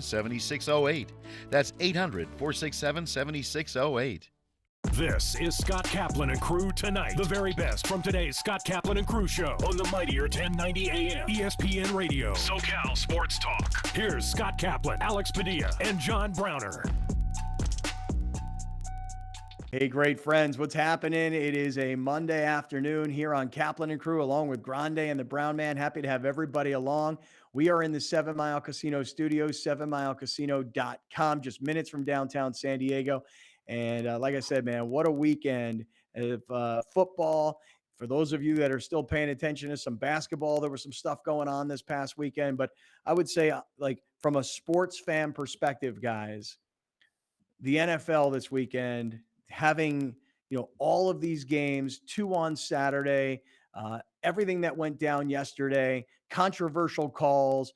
7608. That's 800-467-7608. This is Scott Kaplan and Crew Tonight. The very best from today's Scott Kaplan and Crew show on the mightier 1090 AM ESPN Radio. SoCal Sports Talk. Here's Scott Kaplan, Alex Padilla, and John Browner. Hey, great friends. What's happening? It is a Monday afternoon here on Kaplan and Crew along with Grande and the Brown Man. Happy to have everybody along. We are in the 7 Mile Casino studios, 7milecasino.com, just minutes from downtown San Diego. And like I said, man, what a weekend of football. For those of you that are still paying attention to some basketball, there was some stuff going on this past weekend. But I would say, like, from a sports fan perspective, guys, the NFL this weekend, having, all of these games, 2 on Saturday, everything that went down yesterday, controversial calls,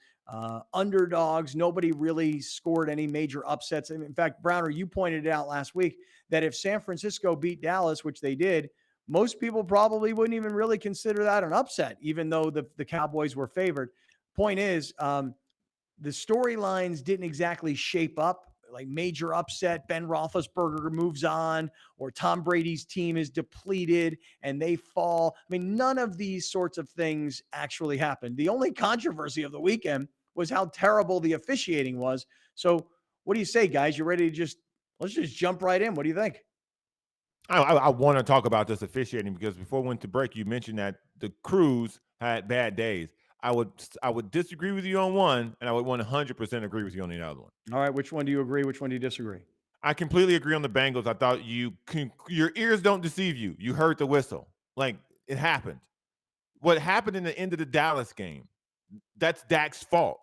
underdogs. Nobody really scored any major upsets. In fact, Browner, you pointed out last week that if San Francisco beat Dallas, which they did, most people probably wouldn't even really consider that an upset, even though the Cowboys were favored. Point is, the storylines didn't exactly shape up like major upset. Ben Roethlisberger moves on, or Tom Brady's team is depleted and they fall. I mean, none of these sorts of things actually happened. The only controversy of the weekend was how terrible the officiating was. So what do you say, guys? You ready to let's just jump right in. What do you think? I want to talk about this officiating because before we went to break, you mentioned that the Crews had bad days. I would disagree with you on one, and I would 100% agree with you on the other one. All right, which one do you agree? Which one do you disagree? I completely agree on the Bengals. I thought your ears don't deceive you. You heard the whistle. Like, it happened. What happened in the end of the Dallas game, that's Dak's fault.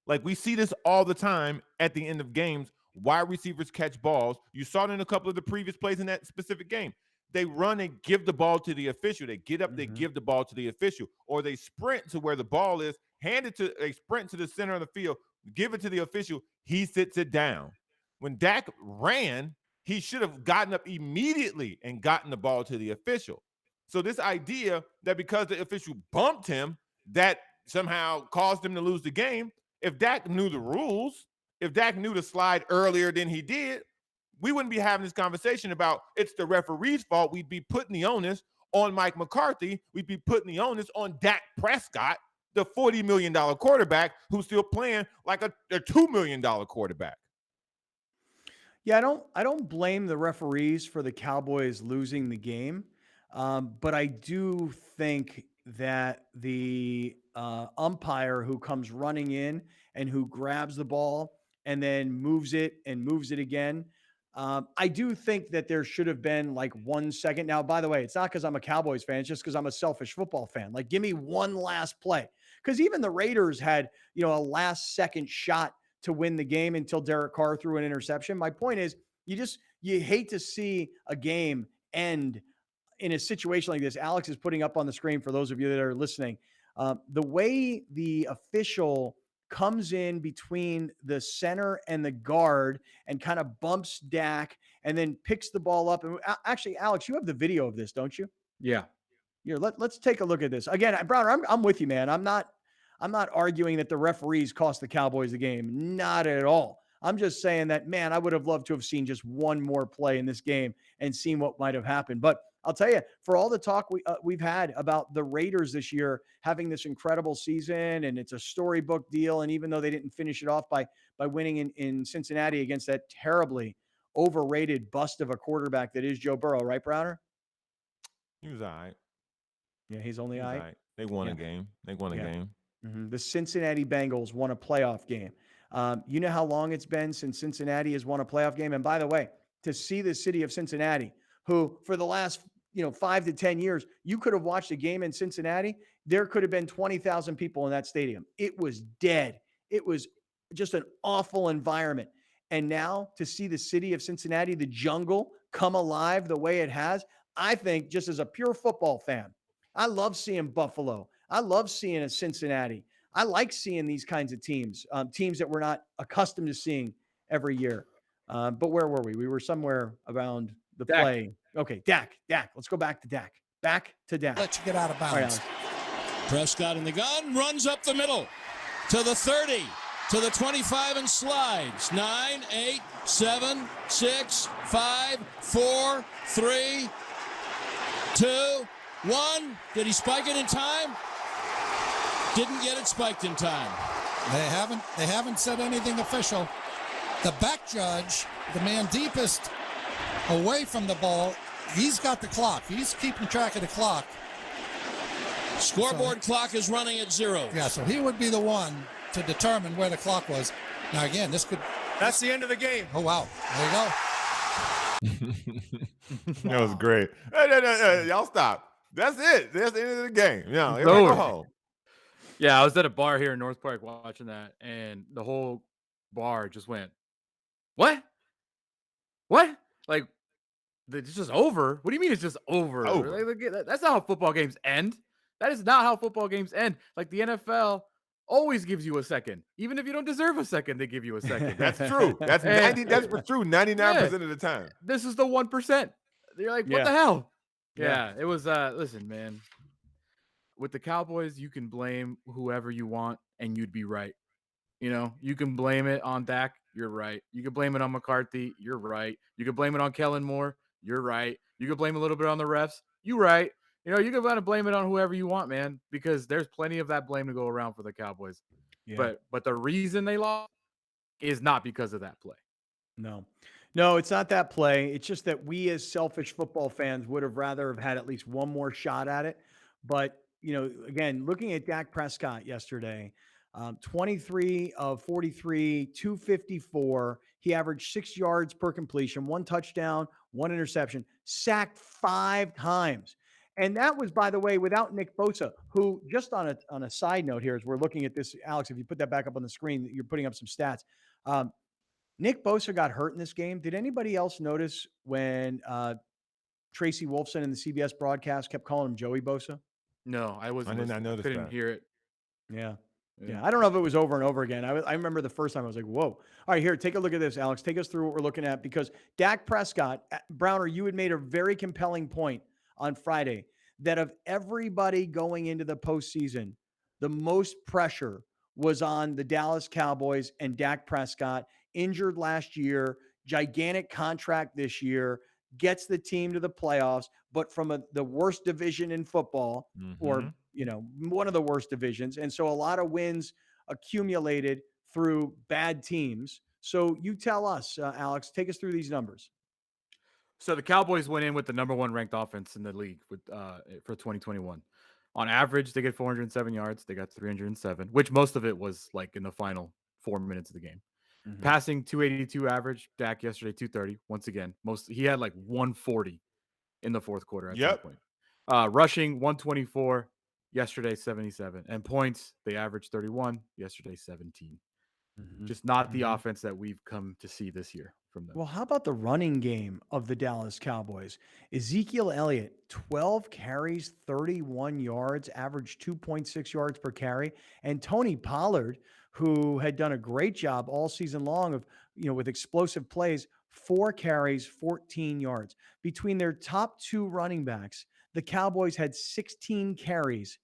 Like, we see this all the time at the end of games. Wide receivers catch balls. You saw it in a couple of the previous plays in that specific game. They run and give the ball to the official. They get up, they give the ball to the official, or they sprint to where the ball is, they sprint to the center of the field, give it to the official. He sits it down. When Dak ran, he should have gotten up immediately and gotten the ball to the official. So this idea that because the official bumped him, that somehow caused him to lose the game, if Dak knew the rules, if Dak knew to slide earlier than he did, we wouldn't be having this conversation about it's the referee's fault. We'd be putting the onus on Mike McCarthy. We'd be putting the onus on Dak Prescott, the $40 million quarterback who's still playing like a $2 million quarterback. Yeah, I don't blame the referees for the Cowboys losing the game, but I do think that the umpire who comes running in and who grabs the ball and then moves it again, I do think that there should have been like 1 second. Now, by the way, it's not because I'm a Cowboys fan. It's just because I'm a selfish football fan. Like, give me one last play. Because even the Raiders had, a last second shot to win the game until Derek Carr threw an interception. My point is, you hate to see a game end in a situation like this. Alex is putting up on the screen for those of you that are listening. The way the official comes in between the center and the guard and kind of bumps Dak and then picks the ball up. And actually, Alex, you have the video of this, don't you? Yeah. Here, let's take a look at this. Again, Browner, I'm with you, man. I'm not arguing that the referees cost the Cowboys the game. Not at all. I'm just saying that, man, I would have loved to have seen just one more play in this game and seen what might have happened. But I'll tell you, for all the talk we've had about the Raiders this year having this incredible season, and it's a storybook deal, and even though they didn't finish it off by winning in Cincinnati against that terribly overrated bust of a quarterback that is Joe Burrow, right, Browner? He was all right. Yeah, he's only all right. They won a game. They won a game. Mm-hmm. The Cincinnati Bengals won a playoff game. You know how long it's been since Cincinnati has won a playoff game? And by the way, to see the city of Cincinnati, who for the last 5 to 10 years, you could have watched a game in Cincinnati. There could have been 20,000 people in that stadium. It was dead. It was just an awful environment. And now to see the city of Cincinnati, the jungle, come alive the way it has, I think just as a pure football fan, I love seeing Buffalo. I love seeing a Cincinnati. I like seeing these kinds of teams, teams that we're not accustomed to seeing every year. But where were we? We were somewhere around the Dak. play. Okay, Dak. Let's go back to Dak. Back to Dak. Let's get out of bounds. Right, Prescott in the gun, runs up the middle to the 30, to the 25 and slides. 9, 8, 7, 6, 5, 4, 3, 2, 1. Did he spike it in time? Didn't get it spiked in time. They haven't said anything official. The back judge, the man deepest away from the ball, he's got the clock. He's keeping track of the clock. Scoreboard clock is running at 0. Yeah, so he would be the one to determine where the clock was. Now, again, That's the end of the game. Oh, wow. There you go. That was great. Hey, y'all stop. That's it. That's the end of the game. Yeah, It's everybody go over. home. Yeah, I was at a bar here in North Park watching that, and the whole bar just went, "What? What? Like, it's just over? What do you mean it's just over? Over. Like, that's not how football games end. That is not how football games end. Like, the NFL always gives you a second. Even if you don't deserve a second, they give you a second. That's true. That's true 99% of the time. This is the 1%. You're like, what Yeah. the hell? Yeah. Yeah, it was, listen, man. With the Cowboys, you can blame whoever you want, and you'd be right. You know, you can blame it on Dak. You're right. You can blame it on McCarthy. You're right. You can blame it on Kellen Moore. You're right. You can blame a little bit on the refs. You're right. You know, you can kind of blame it on whoever you want, man, because there's plenty of that blame to go around for the Cowboys. Yeah. But the reason they lost is not because of that play. No, it's not that play. It's just that we as selfish football fans would have rather have had at least one more shot at it. But, you know, again, looking at Dak Prescott yesterday, 23 of 43, 254. He averaged 6 yards per completion, 1 touchdown, 1 interception, sacked 5 times. And that was, by the way, without Nick Bosa, who, just on a side note here, as we're looking at this, Alex, if you put that back up on the screen, you're putting up some stats. Nick Bosa got hurt in this game. Did anybody else notice when Tracy Wolfson in the CBS broadcast kept calling him Joey Bosa? No, I wasn't. I did not notice couldn't that. hear it. Yeah. I don't know if it was over and over again. I remember the first time I was like, whoa. All right, here, take a look at this, Alex. Take us through what we're looking at, because Dak Prescott, Browner, you had made a very compelling point on Friday that of everybody going into the postseason, the most pressure was on the Dallas Cowboys and Dak Prescott, injured last year, gigantic contract this year, gets the team to the playoffs, but from the worst division in football, or, you know, one of the worst divisions. And so a lot of wins accumulated through bad teams. So you tell us, Alex, take us through these numbers. So the Cowboys went in with the number 1 ranked offense in the league with for 2021. On average, they get 407 yards. They got 307, which most of it was like in the final 4 minutes of the game. Passing 282 average. Dak yesterday 230. Once again, he had like 140 in the fourth quarter at some point. Rushing 124. Yesterday 77, and points they averaged 31. Yesterday 17. Just not the offense that we've come to see this year from them. Well, how about the running game of the Dallas Cowboys? Ezekiel Elliott, 12 carries, 31 yards, averaged 2.6 yards per carry. And Tony Pollard, who had done a great job all season long of, you know, with explosive plays, 4 carries, 14 yards. Between their top 2 running backs, the Cowboys had 16 carries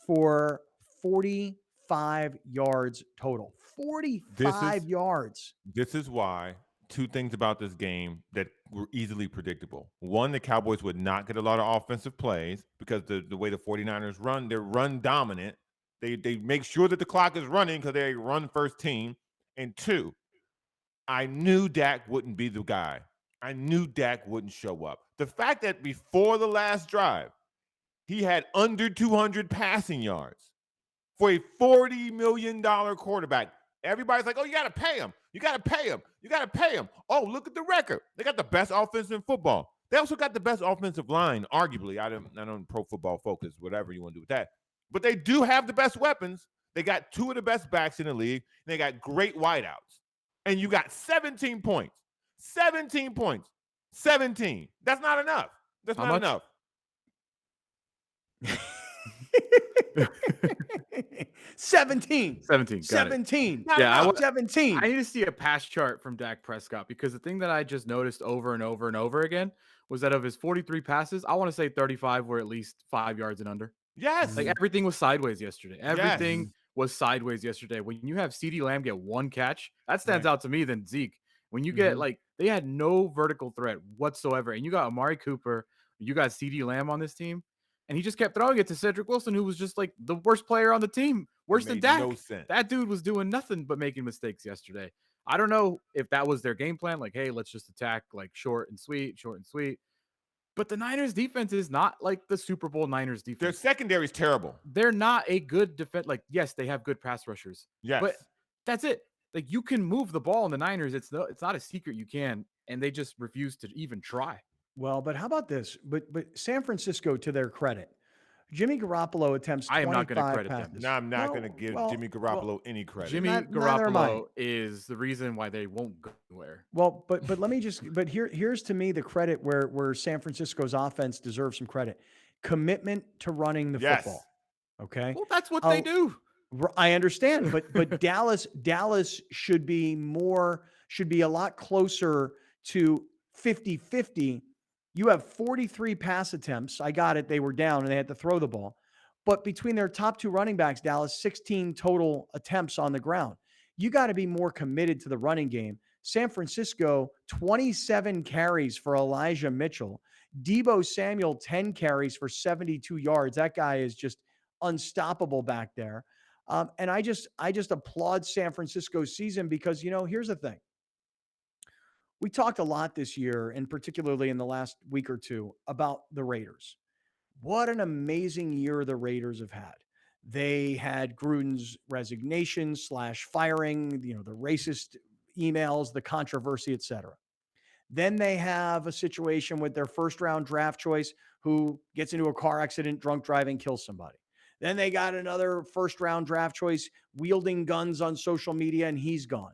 for 45 yards total. 45 yards. This is why 2 things about this game that were easily predictable. One, the Cowboys would not get a lot of offensive plays because the way the 49ers run, they're run dominant. They make sure that the clock is running because they're a run first team. And 2, I knew Dak wouldn't be the guy. I knew Dak wouldn't show up. The fact that before the last drive, he had under 200 passing yards for a $40 million quarterback. Everybody's like, oh, you got to pay him. You got to pay him. You got to pay him. Oh, look at the record. They got the best offense in football. They also got the best offensive line, arguably. I don't Pro Football Focus, whatever you want to do with that. But they do have the best weapons. They got 2 of the best backs in the league. And they got great wideouts. And you got 17 points. 17 points. 17. That's not enough. That's not enough. 17. 17. 17. Yeah, 17. I need to see a pass chart from Dak Prescott, because the thing that I just noticed over and over and over again was that of his 43 passes, I want to say 35 were at least 5 yards and under. Yes. Like everything was sideways yesterday. Everything was sideways yesterday. When you have CeeDee Lamb get one catch, that stands out to me than Zeke. When you get they had no vertical threat whatsoever, and you got Amari Cooper, you got CeeDee Lamb on this team, and he just kept throwing it to Cedric Wilson, who was just like the worst player on the team, worse than Dak. No sense. That dude was doing nothing but making mistakes yesterday. I don't know if that was their game plan, like, hey, let's just attack like short and sweet. But the Niners defense is not like the Super Bowl Niners defense. Their secondary is terrible. They're not a good defense. Like, yes, they have good pass rushers. Yes. But that's it. Like, you can move the ball in the Niners. It's not a secret you can, and they just refuse to even try. Well, but how about this? But San Francisco, to their credit, Jimmy Garoppolo attempts 25 I am not going to credit passes. them. No, I'm not going to give Jimmy Garoppolo any credit. Jimmy neither am I. Garoppolo is the reason why they won't go anywhere. Well, but let me just here's to me the credit where San Francisco's offense deserves some credit. Commitment to running the football. Okay. Well, that's what they do. I understand, but Dallas should be a lot closer to 50-50. You have 43 pass attempts. I got it. They were down and they had to throw the ball. But between their top two running backs, Dallas, 16 total attempts on the ground. You got to be more committed to the running game. San Francisco, 27 carries for Elijah Mitchell. Deebo Samuel, 10 carries for 72 yards. That guy is just unstoppable back there. And I just applaud San Francisco's season because, here's the thing. We talked a lot this year, and particularly in the last week or two, about the Raiders. What an amazing year the Raiders have had. They had Gruden's resignation / firing, the racist emails, the controversy, etc. Then they have a situation with their first-round draft choice who gets into a car accident, drunk driving, kills somebody. Then they got another first-round draft choice wielding guns on social media, and he's gone.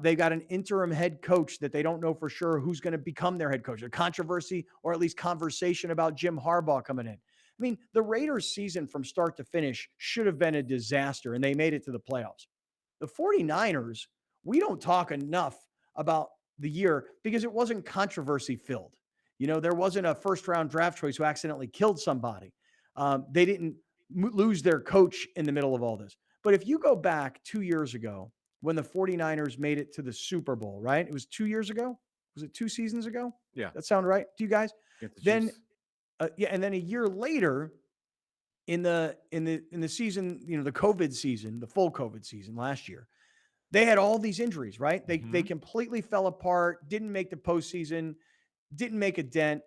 They got an interim head coach that they don't know for sure who's going to become their head coach. A controversy or at least conversation about Jim Harbaugh coming in. I mean, the Raiders season from start to finish should have been a disaster, and they made it to the playoffs. The 49ers, we don't talk enough about the year because it wasn't controversy filled. There wasn't a first-round draft choice who accidentally killed somebody. They didn't lose their coach in the middle of all this. But if you go back 2 years ago, when the 49ers made it to the Super Bowl, right? It was 2 years ago. Was it 2 seasons ago? Yeah. That sound right to you guys? Then, Chiefs. and then a year later in the season, the COVID season, the full COVID season last year, they had all these injuries, right? They completely fell apart, didn't make the postseason, didn't make a dent.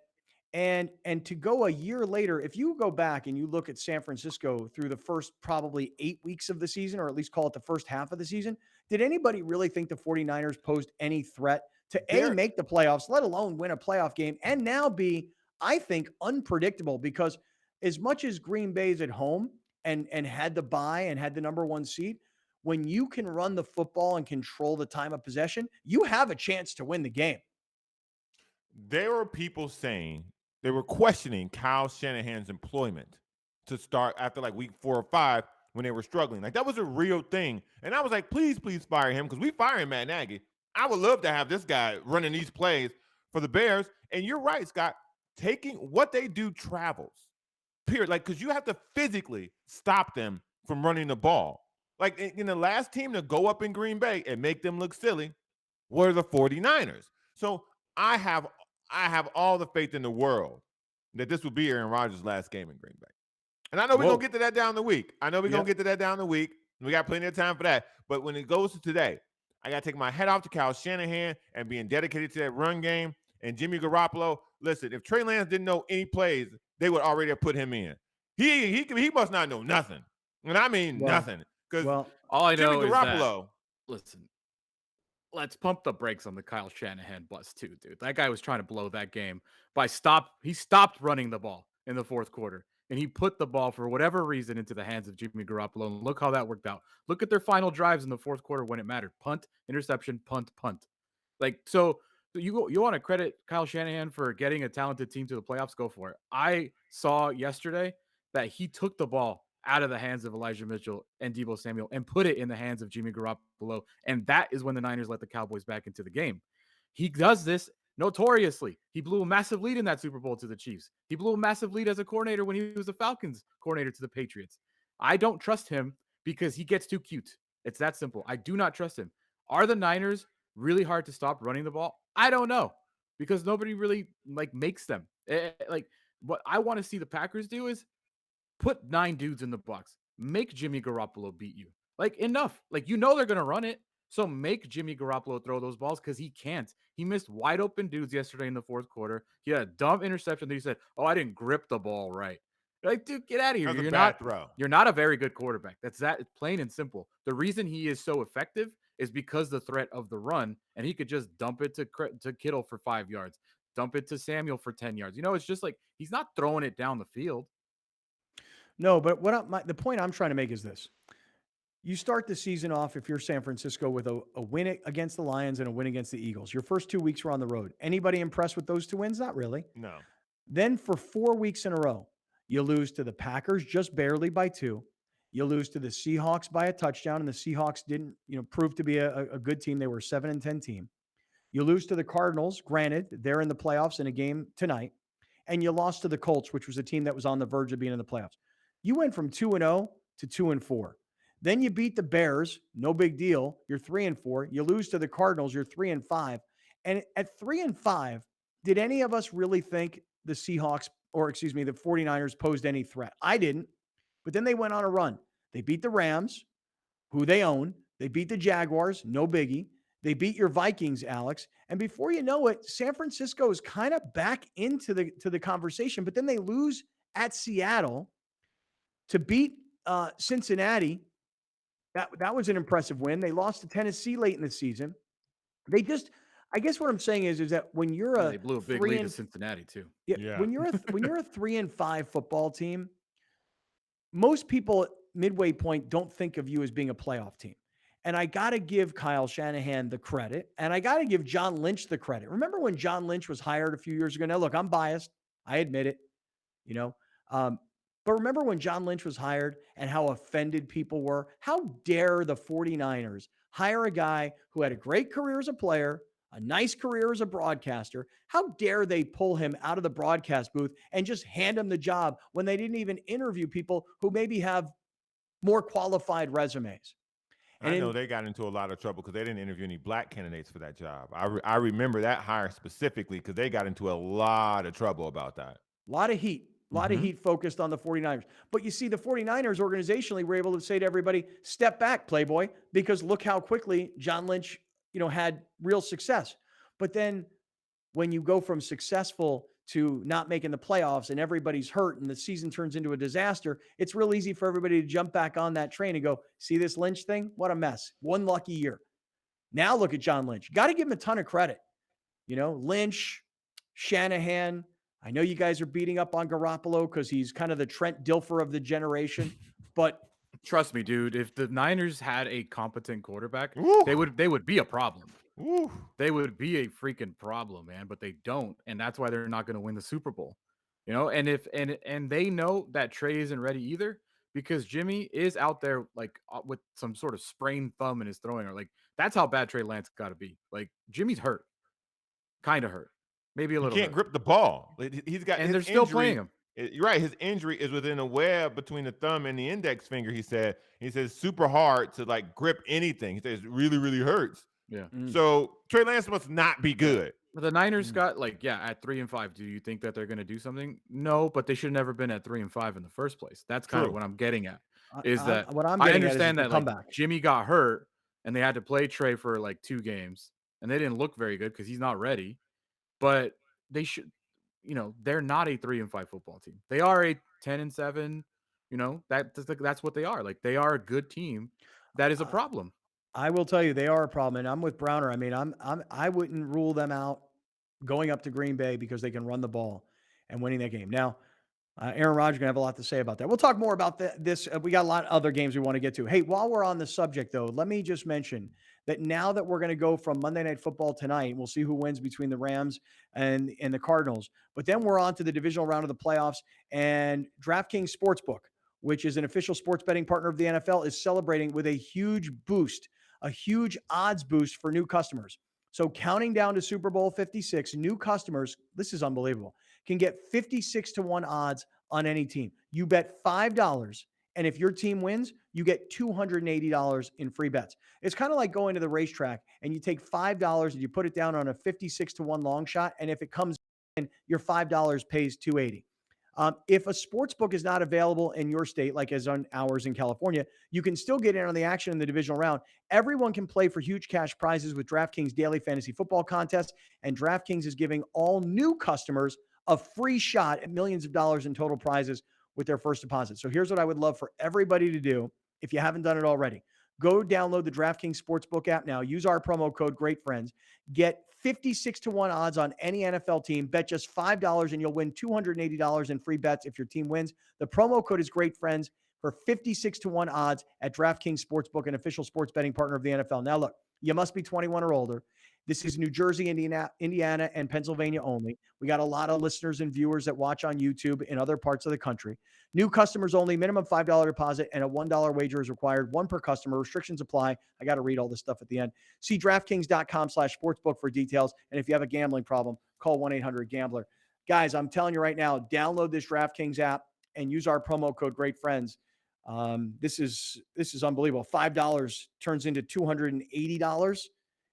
And to go a year later, if you go back and you look at San Francisco through the first probably 8 weeks of the season, or at least call it the first half of the season, did anybody really think the 49ers posed any threat to make the playoffs, let alone win a playoff game, and now be, I think, unpredictable? Because as much as Green Bay's at home and had the bye and had the number 1 seed, when you can run the football and control the time of possession, you have a chance to win the game. There were people saying they were questioning Kyle Shanahan's employment to start after like week 4 or 5 when they were struggling. Like, that was a real thing. And I was like, please fire him, because we firing Matt Nagy. I would love to have this guy running these plays for the Bears. And you're right, Scott. Taking what they do travels, period. Like, because you have to physically stop them from running the ball. Like, in the last team to go up in Green Bay and make them look silly were the 49ers. So I have all the faith in the world that this will be Aaron Rodgers' last game in Green Bay. And I know we're going to get to that down the week. We got plenty of time for that. But when it goes to today, I got to take my head off to Kyle Shanahan and being dedicated to that run game. And Jimmy Garoppolo, listen, if Trey Lance didn't know any plays, they would already have put him in. He must not know nothing. And I mean nothing. Because all I know Jimmy Garoppolo. Is that, listen, let's pump the brakes on the Kyle Shanahan bus too, dude. That guy was trying to blow that game he stopped running the ball in the fourth quarter, and he put the ball for whatever reason into the hands of Jimmy Garoppolo. And look how that worked out. Look at their final drives in the fourth quarter when it mattered. Punt, interception, punt. Like, so you want to credit Kyle Shanahan for getting a talented team to the playoffs? Go for it. I saw yesterday that he took the ball out of the hands of Elijah Mitchell and Deebo Samuel and put it in the hands of Jimmy Garoppolo. And that is when the Niners let the Cowboys back into the game. He does this notoriously. He blew a massive lead in that Super Bowl to the Chiefs. He blew a massive lead as a coordinator when he was the Falcons coordinator to the Patriots. I don't trust him because he gets too cute. It's that simple. I do not trust him. Are the Niners really hard to stop running the ball? I don't know, because nobody really makes them. What I want to see the Packers do is put 9 dudes in the box. Make Jimmy Garoppolo beat you. Enough. They're going to run it. So make Jimmy Garoppolo throw those balls, because he can't. He missed wide open dudes yesterday in the fourth quarter. He had a dumb interception that he said, "Oh, I didn't grip the ball right." Dude, get out of here. That was a bad throw. You're not a very good quarterback. That's plain and simple. The reason he is so effective is because the threat of the run, and he could just dump it to Kittle for 5 yards, dump it to Samuel for 10 yards. It's just he's not throwing it down the field. No, but the point I'm trying to make is this. You start the season off, if you're San Francisco, with a win against the Lions and a win against the Eagles. Your first 2 weeks were on the road. Anybody impressed with those 2 wins? Not really. No. Then for 4 weeks in a row, you lose to the Packers just barely by 2. You lose to the Seahawks by a touchdown, and the Seahawks didn't, prove to be a good team. They were a 7-10 team. You lose to the Cardinals. Granted, they're in the playoffs in a game tonight. And you lost to the Colts, which was a team that was on the verge of being in the playoffs. You went from 2-0 to 2-4. Then you beat the Bears, no big deal. You're 3-4. You lose to the Cardinals, you're 3-5. And at 3-5, did any of us really think the Seahawks, the 49ers posed any threat? I didn't. But then they went on a run. They beat the Rams, who they own. They beat the Jaguars, no biggie. They beat your Vikings, Alex. And before you know it, San Francisco is kind of back into the conversation. But then they lose at Seattle to beat Cincinnati. That was an impressive win. They lost to Tennessee late in the season. I guess what I'm saying is that when you're they blew a big lead to Cincinnati too. Yeah. When you're a 3-5 football team, most people at midway point don't think of you as being a playoff team. And I got to give Kyle Shanahan the credit, and I got to give John Lynch the credit. Remember when John Lynch was hired a few years ago? Now, look, I'm biased. I admit it, But remember when John Lynch was hired and how offended people were? How dare the 49ers hire a guy who had a great career as a player, a nice career as a broadcaster? How dare they pull him out of the broadcast booth and just hand him the job when they didn't even interview people who maybe have more qualified resumes? And I know they got into a lot of trouble because they didn't interview any black candidates for that job. I remember that hire specifically because they got into a lot of trouble about that. A lot of heat. A lot of heat focused on the 49ers. But you see, the 49ers organizationally were able to say to everybody, step back, Playboy, because look how quickly John Lynch, had real success. But then when you go from successful to not making the playoffs and everybody's hurt and the season turns into a disaster, it's real easy for everybody to jump back on that train and go, see this Lynch thing? What a mess. One lucky year. Now look at John Lynch. Got to give him a ton of credit. Lynch, Shanahan. I know you guys are beating up on Garoppolo because he's kind of the Trent Dilfer of the generation, but trust me, dude, if the Niners had a competent quarterback, they would be a problem. They would be a freaking problem, man, but they don't, and that's why they're not going to win the Super Bowl. And if and they know that Trey isn't ready either, because Jimmy is out there with some sort of sprained thumb in his throwing, or that's how bad Trey Lance got to be. Jimmy's hurt. Kind of hurt. Maybe a little. He can't grip the ball. He's got, and they're still playing him. You're right. His injury is within a web between the thumb and the index finger. He says super hard to grip anything. He says it really, really hurts. Yeah. So Trey Lance must not be good. But the Niners got at 3-5. Do you think that they're going to do something? No, but they should have never been at 3-5 in the first place. That's kind of what I'm getting at. I understand that Jimmy got hurt and they had to play Trey for 2 games and they didn't look very good because he's not ready. But they should, they're not a 3-5 football team. They are a 10-7. That's what they are. They are a good team. That is a problem. I will tell you, they are a problem, and I'm with Browner. I mean, I wouldn't rule them out going up to Green Bay because they can run the ball and winning that game. Now, Aaron Rodgers gonna have a lot to say about that. We'll talk more about this. We got a lot of other games we want to get to. Hey, while we're on the subject, though, let me just mention that now that we're going to go from Monday Night Football tonight, we'll see who wins between the Rams and the Cardinals. But then we're on to the divisional round of the playoffs, and DraftKings Sportsbook, which is an official sports betting partner of the NFL, is celebrating with a huge boost, a huge odds boost for new customers. So counting down to Super Bowl 56, new customers, this is unbelievable, can get 56-1 odds on any team. You bet $5 And if your team wins, you get $280 in free bets. It's kind of like going to the racetrack and you take $5 and you put it down on a 56-1 long shot. And if it comes in, your $5 pays $280. If a sports book is not available in your state, like as on ours in California, you can still get in on the action in the divisional round. Everyone can play for huge cash prizes with DraftKings Daily Fantasy Football Contest, and DraftKings is giving all new customers a free shot at millions of dollars in total prizes with their first deposit. So here's what I would love for everybody to do if you haven't done it already. Go download the DraftKings Sportsbook app now. Use our promo code GreatFriends. Get 56-1 odds on any NFL team. Bet just $5 and you'll win $280 in free bets if your team wins. The promo code is GreatFriends for 56-1 odds at DraftKings Sportsbook, an official sports betting partner of the NFL. Now, look, you must be 21 or older. This is New Jersey, Indiana, and Pennsylvania only. We got a lot of listeners and viewers that watch on YouTube in other parts of the country. New customers only, minimum $5 deposit, and a $1 wager is required, one per customer. Restrictions apply. I got to read all this stuff at the end. See DraftKings.com/sportsbook for details. And if you have a gambling problem, call 1-800-GAMBLER. Guys, I'm telling you right now, download this DraftKings app and use our promo code GreatFriends. This is unbelievable. $5 turns into $280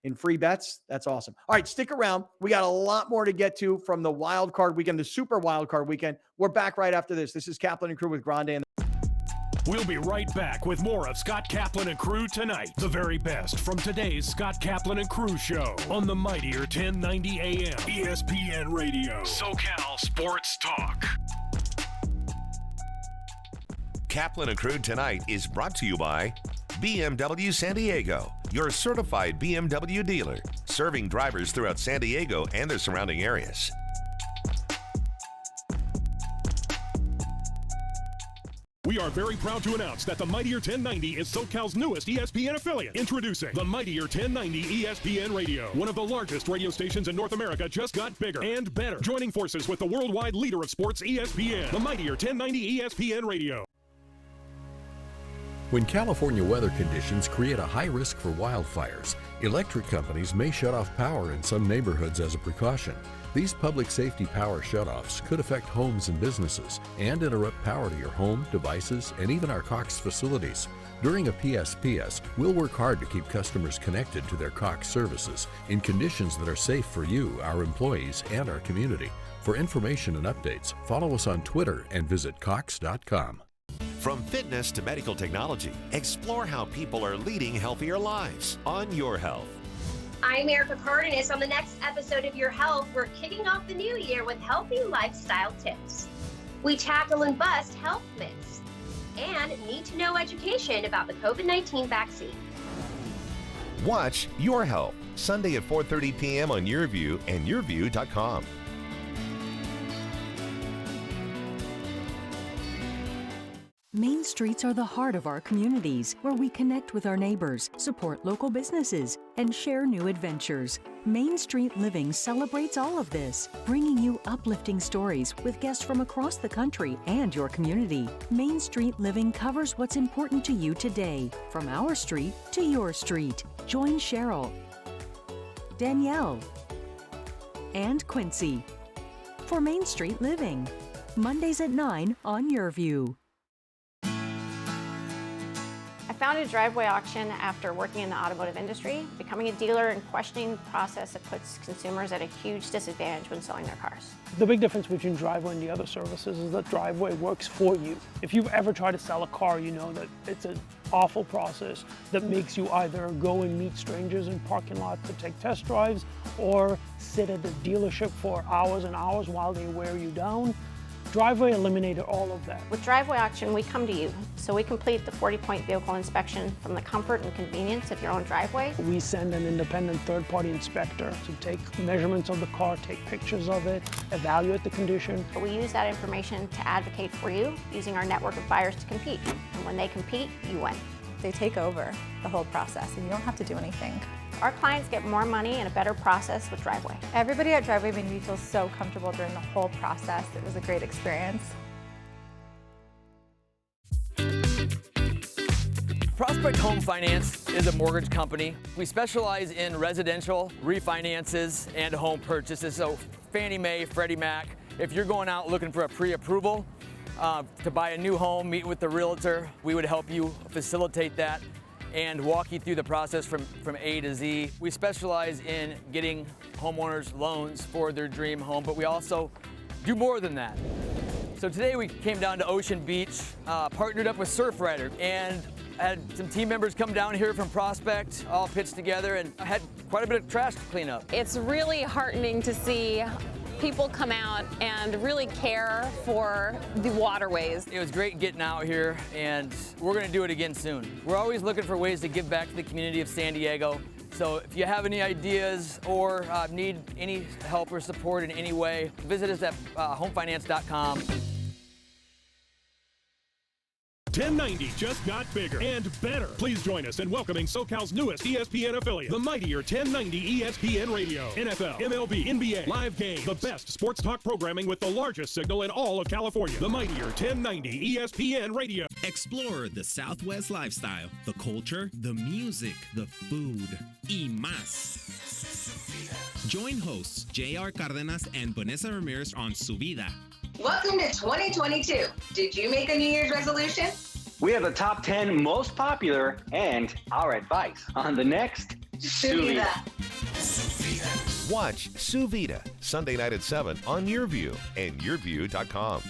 in free bets. That's awesome. All right, stick around. We got a lot more to get to from the wild card weekend, the super wild card weekend. We're back right after this. This is Kaplan and Crew with Grande. And We'll be right back with more of Scott Kaplan and Crew Tonight. The very best from today's Scott Kaplan and Crew show on the mightier 1090 AM ESPN Radio. SoCal Sports Talk. Kaplan and Crew Tonight is brought to you by BMW San Diego, your certified BMW dealer, serving drivers throughout San Diego and the surrounding areas. We are very proud to announce that the Mightier 1090 is SoCal's newest ESPN affiliate. Introducing the Mightier 1090 ESPN Radio. One of the largest radio stations in North America just got bigger and better. Joining forces with the worldwide leader of sports, ESPN. The Mightier 1090 ESPN Radio. When California weather conditions create a high risk for wildfires, electric companies may shut off power in some neighborhoods as a precaution. These public safety power shutoffs could affect homes and businesses and interrupt power to your home, devices, and even our Cox facilities. During a PSPS, we'll work hard to keep customers connected to their Cox services in conditions that are safe for you, our employees, and our community. For information and updates, follow us on Twitter and visit Cox.com. From fitness to medical technology, explore how people are leading healthier lives on Your Health. I'm Erica Cardenas. On the next episode of Your Health, we're kicking off the new year with healthy lifestyle tips. We tackle and bust health myths and need-to-know education about the COVID-19 vaccine. Watch Your Health, Sunday at 4:30 p.m. on YourView and YourView.com. Main streets are the heart of our communities, where we connect with our neighbors, support local businesses, and share new adventures. Main Street Living celebrates all of this, bringing you uplifting stories with guests from across the country and your community. Main Street Living covers what's important to you today, from our street to your street. Join Cheryl, Danielle, and Quincy for Main Street Living, Mondays at 9 on YourView. I founded Driveway Auction after working in the automotive industry, becoming a dealer and questioning the process that puts consumers at a huge disadvantage when selling their cars. The big difference between Driveway and the other services is that Driveway works for you. If you've ever tried to sell a car, you know that it's an awful process that makes you either go and meet strangers in parking lots to take test drives or sit at the dealership for hours and hours while they wear you down. Driveway eliminated all of that. With Driveway Auction, we come to you, so we complete the 40-point vehicle inspection from the comfort and convenience of your own driveway. We send an independent third-party inspector to take measurements of the car, take pictures of it, evaluate the condition. We use that information to advocate for you, using our network of buyers to compete. And when they compete, you win. They take over the whole process, and you don't have to do anything. Our clients get more money and a better process with Driveway. Everybody at Driveway made me feel so comfortable during the whole process. It was a great experience. Prospect Home Finance is a mortgage company. We specialize in residential refinances and home purchases. So Fannie Mae, Freddie Mac, if you're going out looking for a pre-approval, to buy a new home, meet with the realtor. We would help you facilitate that and walk you through the process from A to Z. We specialize in getting homeowners loans for their dream home, but we also do more than that. So today we came down to Ocean Beach, partnered up with Surfrider, and had some team members come down here from Prospect, all pitched together, and had quite a bit of trash to clean up. It's really heartening to see people come out and really care for the waterways. It was great getting out here, and we're going to do it again soon. We're always looking for ways to give back to the community of San Diego. So if you have any ideas or need any help or support in any way, visit us at homefinance.com. 1090 just got bigger and better. Please join us in welcoming SoCal's newest ESPN affiliate, the mightier 1090 ESPN Radio. NFL, MLB, NBA, live games, the best sports talk programming with the largest signal in all of California. The mightier 1090 ESPN Radio. Explore the Southwest lifestyle, the culture, the music, the food, y más. Join hosts J.R. Cardenas and Vanessa Ramirez on Su Vida. Welcome to 2022. Did you make a New Year's resolution? We have the top 10 most popular and our advice on the next Su Vida. Watch Su Vida Sunday night at 7 on YourView and YourView.com.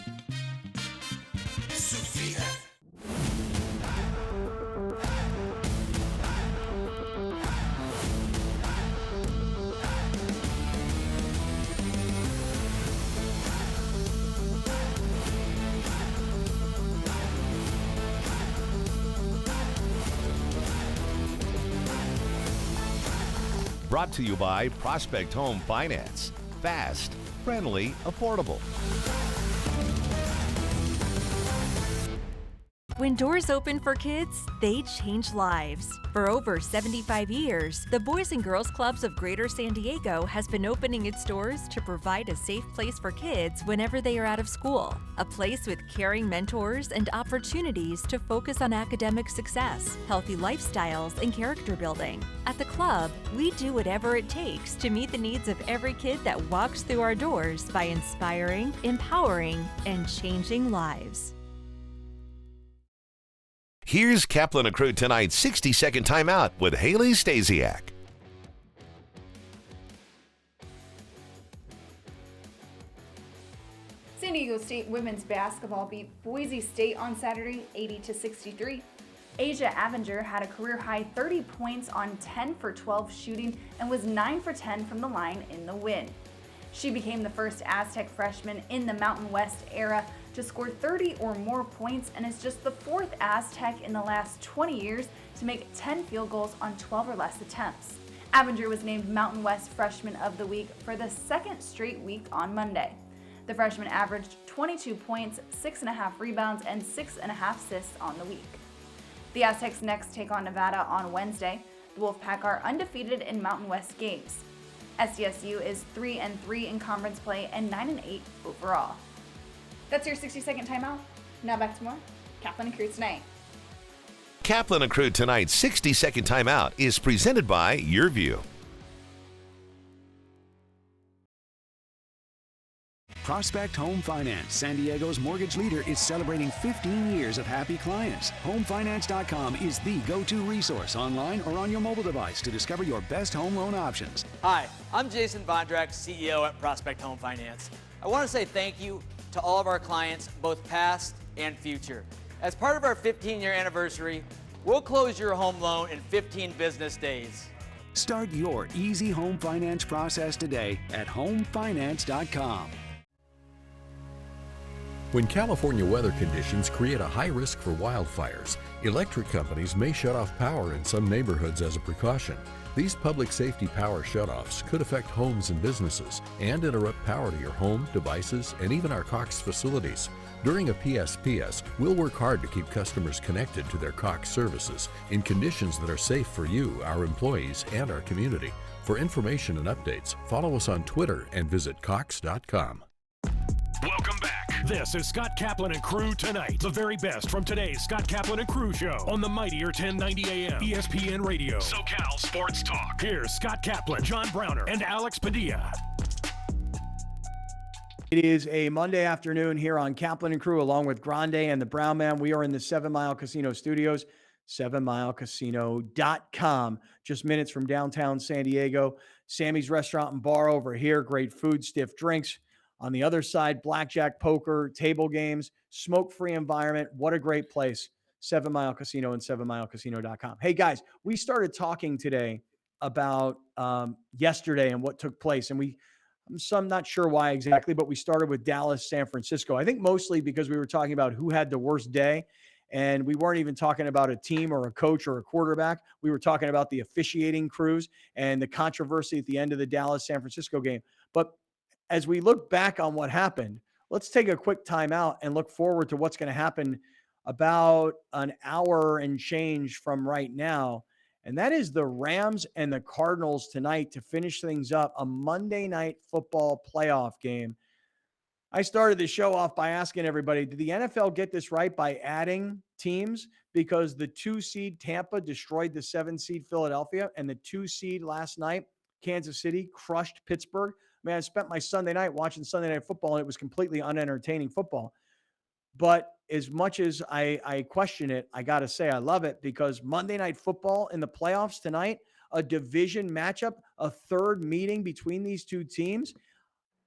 Brought to you by Prospect Home Finance. Fast, friendly, affordable. When doors open for kids, they change lives. For over 75 years, the Boys and Girls Clubs of Greater San Diego has been opening its doors to provide a safe place for kids whenever they are out of school. A place with caring mentors and opportunities to focus on academic success, healthy lifestyles, and character building. At the club, we do whatever it takes to meet the needs of every kid that walks through our doors by inspiring, empowering, and changing lives. Here's Kaplan and Crew Tonight's 60-second timeout with Haley Stasiak. San Diego State women's basketball beat Boise State on Saturday 80-63. Asia Avenger had a career-high 30 points on 10 for 12 shooting and was 9 for 10 from the line in the win. She became the first Aztec freshman in the Mountain West era to score 30 or more points and is just the fourth Aztec in the last 20 years to make 10 field goals on 12 or less attempts. Avenger was named Mountain West Freshman of the Week for the second straight week on Monday. The freshman averaged 22 points, 6.5 rebounds, and 6.5 assists on the week. The Aztecs next take on Nevada on Wednesday. The Wolfpack are undefeated in Mountain West games. SDSU is 3-3 in conference play and 9-8 overall. That's your 60-second timeout. Now back to more Kaplan and Crew Tonight. Kaplan and Crew Tonight's 60-second timeout is presented by YourView. Prospect Home Finance, San Diego's mortgage leader, is celebrating 15 years of happy clients. HomeFinance.com is the go-to resource online or on your mobile device to discover your best home loan options. Hi, I'm Jason Bondrak, CEO at Prospect Home Finance. I want to say thank you to all of our clients, both past and future. As part of our 15-year anniversary, we'll close your home loan in 15 business days. Start your easy home finance process today at HomeFinance.com. When California weather conditions create a high risk for wildfires, electric companies may shut off power in some neighborhoods as a precaution. These public safety power shutoffs could affect homes and businesses and interrupt power to your home, devices, and even our Cox facilities. During a PSPS, we'll work hard to keep customers connected to their Cox services in conditions that are safe for you, our employees, and our community. For information and updates, follow us on Twitter and visit Cox.com. Welcome back. This is Scott Kaplan and Crew Tonight. The very best from today's Scott Kaplan and Crew show on the mightier 1090 AM ESPN Radio. SoCal Sports Talk. Here's Scott Kaplan, John Browner, and Alex Padilla. It is a Monday afternoon here on Kaplan and Crew, along with Grande and the Brown Man. We are in the 7 Mile Casino studios, 7milecasino.com, just minutes from downtown San Diego. Sammy's Restaurant and Bar over here, great food, stiff drinks. On the other side, blackjack, poker, table games, smoke-free environment. What a great place. 7 Mile Casino and 7milecasino.com. Hey, guys, we started talking today about yesterday and what took place, and I'm not sure why exactly, but we started with Dallas, San Francisco. I think mostly because we were talking about who had the worst day, and we weren't even talking about a team or a coach or a quarterback. We were talking about the officiating crews and the controversy at the end of the Dallas-San Francisco game. But as we look back on what happened, let's take a quick time out and look forward to what's going to happen about an hour and change from right now. And that is the Rams and the Cardinals tonight to finish things up, a Monday Night Football playoff game. I started the show off by asking everybody, did the NFL get this right by adding teams? Because the 2-seed Tampa destroyed the 7-seed Philadelphia, and the 2-seed last night, Kansas City, crushed Pittsburgh. Man, I spent my Sunday night watching Sunday Night Football, and it was completely unentertaining football. But as much as I question it, I got to say I love it, because Monday Night Football in the playoffs tonight, a division matchup, a third meeting between these two teams.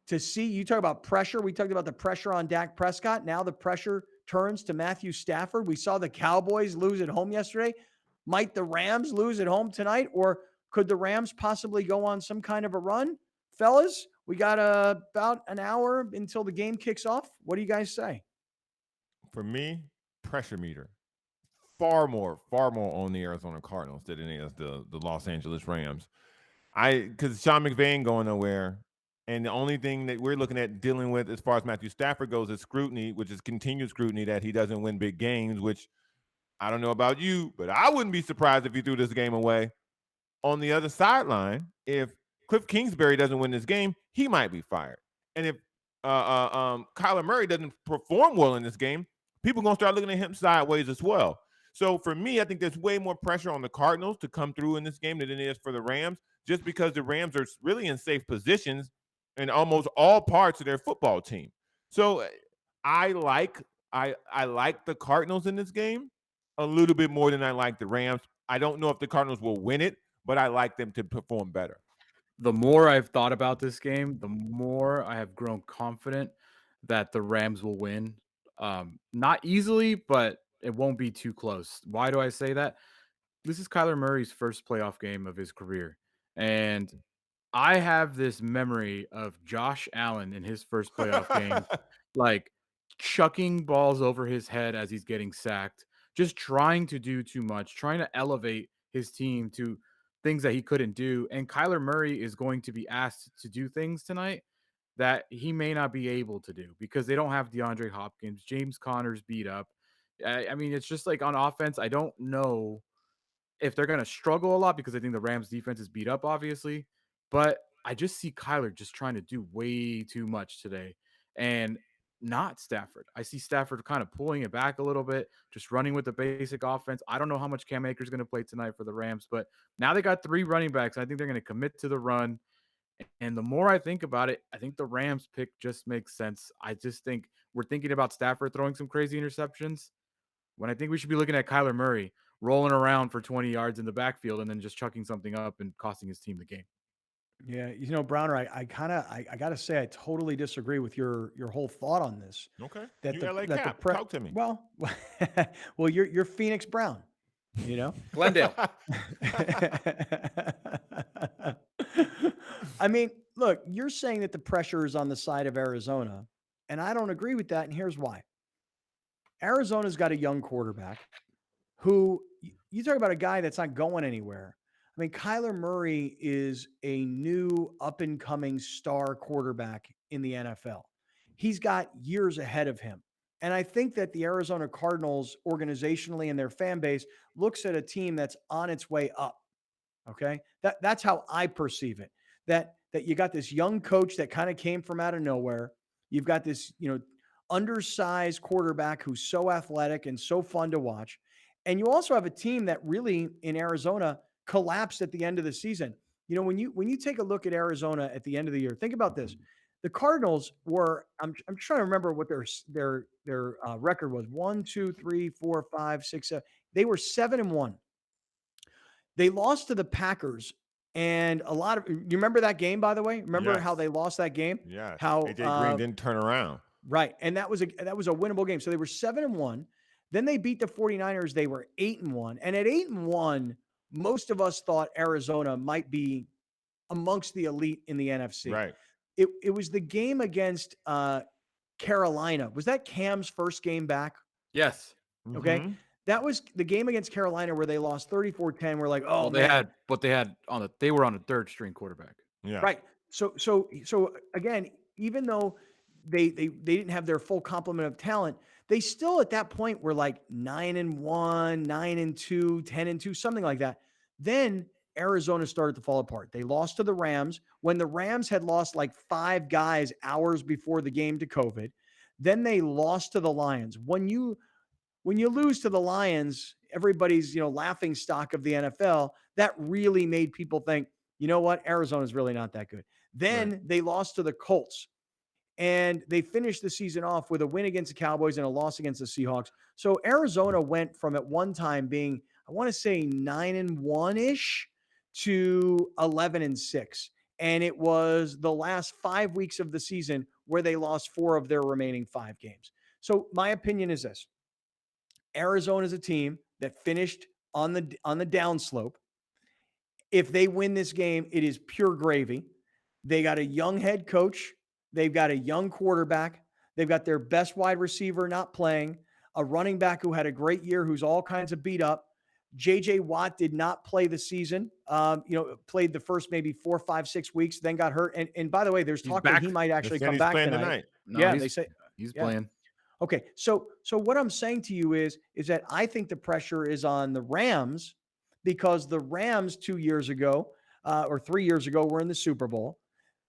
To see, you talk about pressure. We talked about the pressure on Dak Prescott. Now the pressure turns to Matthew Stafford. We saw the Cowboys lose at home yesterday. Might the Rams lose at home tonight? Or could the Rams possibly go on some kind of a run? Fellas, we got about an hour until the game kicks off. What do you guys say? For me, pressure meter. Far more on the Arizona Cardinals than it is the Los Angeles Rams. Because Sean McVay ain't going nowhere. And the only thing that we're looking at dealing with as far as Matthew Stafford goes is scrutiny, which is continued scrutiny that he doesn't win big games, which I don't know about you, but I wouldn't be surprised if he threw this game away. On the other sideline, if Cliff Kingsbury doesn't win this game, he might be fired. And if Kyler Murray doesn't perform well in this game, people are going to start looking at him sideways as well. So for me, I think there's way more pressure on the Cardinals to come through in this game than it is for the Rams, just because the Rams are really in safe positions in almost all parts of their football team. So I like the Cardinals in this game a little bit more than I like the Rams. I don't know if the Cardinals will win it, but I like them to perform better. The more I've thought about this game, the more I have grown confident that the Rams will win. Not easily, but it won't be too close. Why do I say that? This is Kyler Murray's first playoff game of his career. And I have this memory of Josh Allen in his first playoff game, like chucking balls over his head as he's getting sacked, just trying to do too much, trying to elevate his team to things that he couldn't do. And Kyler Murray is going to be asked to do things tonight that he may not be able to do because they don't have DeAndre Hopkins. James Conner's beat up. I mean, it's just like on offense, I don't know if they're going to struggle a lot because I think the Rams defense is beat up, obviously. But I just see Kyler just trying to do way too much today and not Stafford. I see Stafford kind of pulling it back a little bit, just running with the basic offense. I don't know how much Cam Akers is going to play tonight for the Rams, but now they got 3 running backs. I think they're going to commit to the run. And the more I think about it, I think the Rams pick just makes sense. I just think we're thinking about Stafford throwing some crazy interceptions when I think we should be looking at Kyler Murray rolling around for 20 yards in the backfield and then just chucking something up and costing his team the game. Yeah, Browner, I got to say I totally disagree with your whole thought on this. Okay. That You the, LA that Cap, the talk to me. Well, well, you're Phoenix Brown, Glendale. I mean, look, you're saying that the pressure is on the side of Arizona, and I don't agree with that, and here's why. Arizona's got a young quarterback who you talk about a guy that's not going anywhere. I mean, Kyler Murray is a new up-and-coming star quarterback in the NFL. He's got years ahead of him. And I think that the Arizona Cardinals organizationally and their fan base looks at a team that's on its way up. Okay? That's how I perceive it. That you got this young coach that kind of came from out of nowhere. You've got this, undersized quarterback who's so athletic and so fun to watch. And you also have a team that really in Arizona collapsed at the end of the season. When you take a look at Arizona at the end of the year, think about this. The Cardinals were. I'm trying to remember what their record was. 1, 2, 3, 4, 5, 6, 7. They were 7-1. They lost to the Packers, and a lot of you remember that game, by the way. Remember how Yes. they lost that game? Yes. How AJ Green didn't turn around. right, and that was a winnable game. So they were 7-1. Then they beat the 49ers. They were 8-1, and at 8-1, most of us thought Arizona might be amongst the elite in the NFC. Right. It was the game against Carolina. Was that Cam's first game back? Yes. Okay. Mhm. That was the game against Carolina where they lost 34-10. We're like, oh, Well, man. they were on a third string quarterback. Yeah. Right. So again, even though they didn't have their full complement of talent, they still at that point were like 9-1, 9-2, 10-2, something like that. Then Arizona started to fall apart. They lost to the Rams when the Rams had lost like 5 guys hours before the game to COVID. Then they lost to the Lions. When you lose to the Lions, everybody's, laughing stock of the NFL. That really made people think, you know what? Arizona's really not that good. Then they lost to the Colts, and they finished the season off with a win against the Cowboys and a loss against the Seahawks. So Arizona went from at one time being, I want to say 9-1-ish to 11-6. And it was the last 5 weeks of the season where they lost 4 of their remaining 5 games. So my opinion is this. Arizona is a team that finished on the downslope. If they win this game, it is pure gravy. They got a young head coach. They've got a young quarterback. They've got their best wide receiver not playing, a running back who had a great year, who's all kinds of beat up. J.J. Watt did not play the season. Played the first maybe 4, 5, 6 weeks, then got hurt. And by the way, there's talk that he might actually come back tonight. No, they say he's playing. Okay, so what I'm saying to you is that I think the pressure is on the Rams because the Rams 2 years ago or 3 years ago were in the Super Bowl.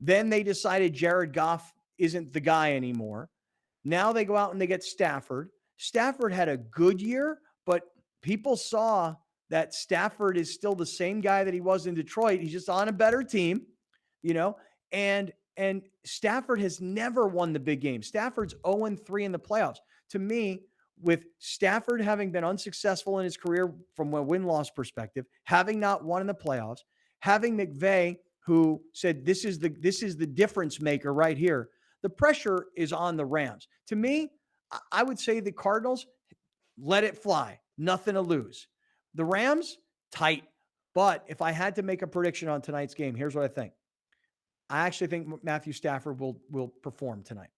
Then they decided Jared Goff isn't the guy anymore. Now they go out and they get Stafford. Stafford had a good year, but people saw that Stafford is still the same guy that he was in Detroit. He's just on a better team, and Stafford has never won the big game. Stafford's 0-3 in the playoffs. To me, with Stafford having been unsuccessful in his career from a win-loss perspective, having not won in the playoffs, having McVay, who said this is the difference maker right here, the pressure is on the Rams. To me, I would say the Cardinals, let it fly. Nothing to lose. The Rams, tight. But if I had to make a prediction on tonight's game, here's what I think. I actually think Matthew Stafford will perform tonight.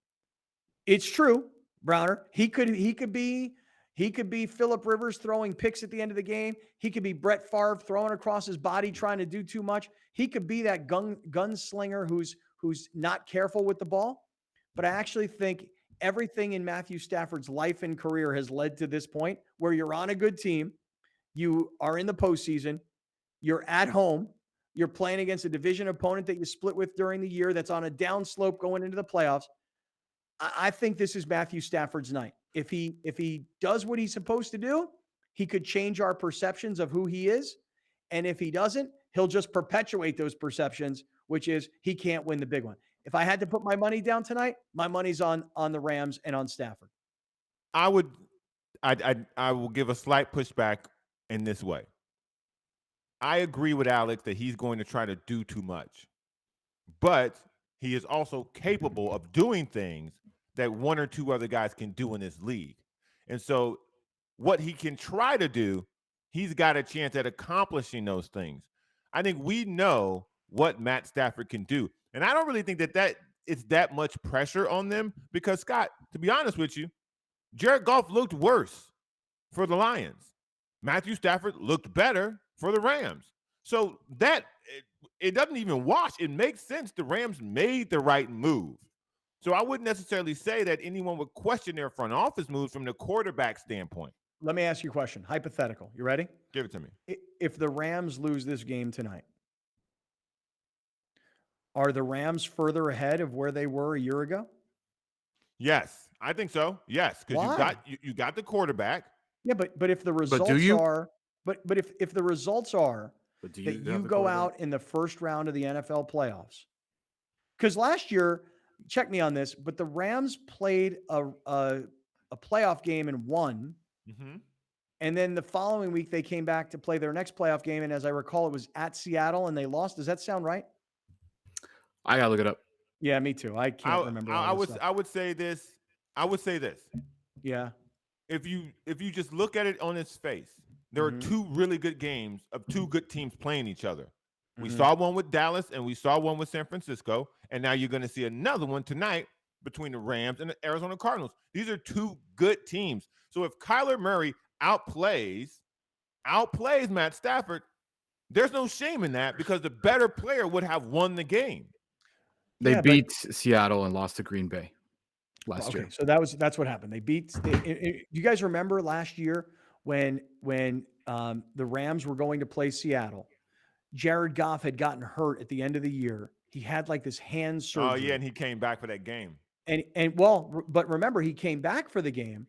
It's true, Browner. He could be Phillip Rivers throwing picks at the end of the game. He could be Brett Favre throwing across his body trying to do too much. He could be that gunslinger who's not careful with the ball. But I actually think everything in Matthew Stafford's life and career has led to this point where you're on a good team, you are in the postseason, you're at home, you're playing against a division opponent that you split with during the year that's on a downslope going into the playoffs. I think this is Matthew Stafford's night. If he does what he's supposed to do, he could change our perceptions of who he is. And if he doesn't, he'll just perpetuate those perceptions, which is he can't win the big one. If I had to put my money down tonight, my money's on the Rams and on Stafford. I will give a slight pushback in this way. I agree with Alex that he's going to try to do too much, but he is also capable of doing things that one or two other guys can do in this league. And so what he can try to do, he's got a chance at accomplishing those things. I think we know what Matt Stafford can do. And I don't really think that it's that much pressure on them because, Scott, to be honest with you, Jared Goff looked worse for the Lions. Matthew Stafford looked better for the Rams. So that it doesn't even wash. It makes sense. The Rams made the right move. So I wouldn't necessarily say that anyone would question their front office moves from the quarterback standpoint. Let me ask you a question. Hypothetical. You ready? Give it to me. If the Rams lose this game tonight, are the Rams further ahead of where they were a year ago? Yes, I think so. Yes, because you got the quarterback. Yeah, but if the results if the results are that you go out in the first round of the NFL playoffs, because last year check me on this, but the Rams played a playoff game and won. Mm-hmm. And then the following week, they came back to play their next playoff game. And as I recall, it was at Seattle and they lost. Does that sound right? I got to look it up. Yeah, me too. I can't remember. I would say this. I would say this. Yeah. If you just look at it on its face, there are two really good games of two good teams playing each other. We saw one with Dallas and we saw one with San Francisco, and now you're going to see another one tonight between the Rams and the Arizona Cardinals. These are two good teams. So if Kyler Murray outplays Matt Stafford, there's no shame in that because the better player would have won the game. They beat Seattle and lost to Green Bay last year. So that's what happened. They beat. You guys remember last year when the Rams were going to play Seattle? Jared Goff had gotten hurt at the end of the year. He had like this hand surgery. Oh yeah, and he came back for that game. But remember, he came back for the game,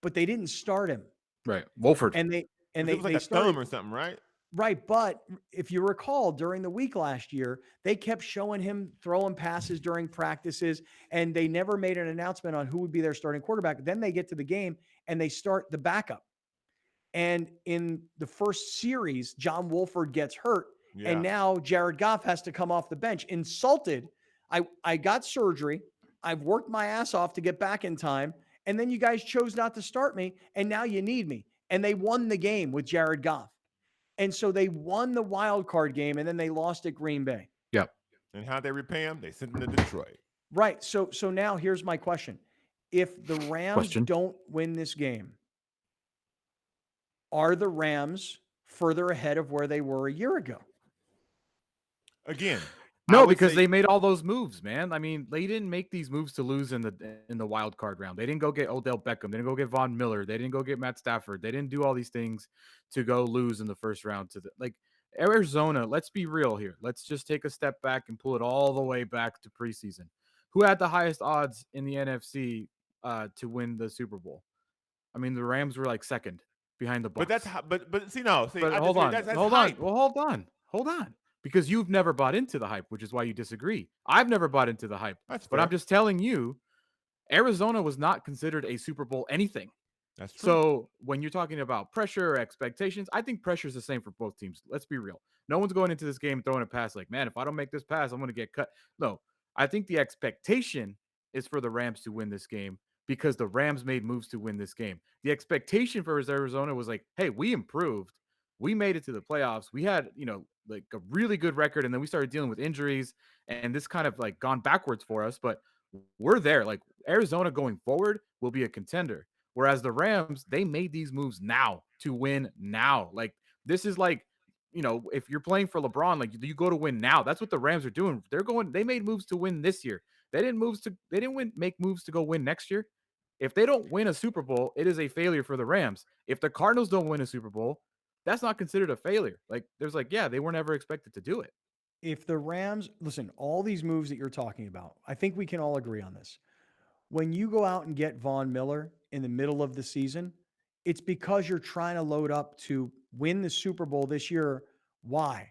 but they didn't start him. Right, Wolford. And they was like a thumb or something, right? Right, but if you recall, during the week last year, they kept showing him throwing passes during practices, and they never made an announcement on who would be their starting quarterback. Then they get to the game, and they start the backup. And in the first series, John Wolford gets hurt, and now Jared Goff has to come off the bench. Insulted, I got surgery. I've worked my ass off to get back in time, and then you guys chose not to start me, and now you need me. And they won the game with Jared Goff. And so they won the wild card game, and then they lost at Green Bay. Yep. And how'd they repay him? They sent him to Detroit. Right. So now here's my question. If the Rams don't win this game, are the Rams further ahead of where they were a year ago? Again. No, because they made all those moves, man. I mean, they didn't make these moves to lose in the wild card round. They didn't go get Odell Beckham. They didn't go get Von Miller. They didn't go get Matt Stafford. They didn't do all these things to go lose in the first round to Arizona. Let's be real here. Let's just take a step back and pull it all the way back to preseason. Who had the highest odds in the NFC to win the Super Bowl? I mean, the Rams were like second behind the Bucs. But that's how, but see, no. See, but hold on. Well, hold on. Because you've never bought into the hype, which is why you disagree. I've never bought into the hype. But I'm just telling you, Arizona was not considered a Super Bowl anything. That's true. So when you're talking about pressure or expectations, I think pressure is the same for both teams. Let's be real. No one's going into this game throwing a pass like, man, if I don't make this pass, I'm going to get cut. No, I think the expectation is for the Rams to win this game because the Rams made moves to win this game. The expectation for Arizona was like, hey, we improved. We made it to the playoffs. We had, like a really good record, and then we started dealing with injuries, and this kind of like gone backwards for us. But we're there. Like Arizona going forward will be a contender. Whereas the Rams, they made these moves now to win now. Like this is like, if you're playing for LeBron, like you go to win now. That's what the Rams are doing. They made moves to win this year. They didn't make moves to go win next year. If they don't win a Super Bowl, it is a failure for the Rams. If the Cardinals don't win a Super Bowl, that's not considered a failure. Like there's they were never expected to do it. If the Rams, listen, all these moves that you're talking about, I think we can all agree on this. When you go out and get Von Miller in the middle of the season, it's because you're trying to load up to win the Super Bowl this year. Why?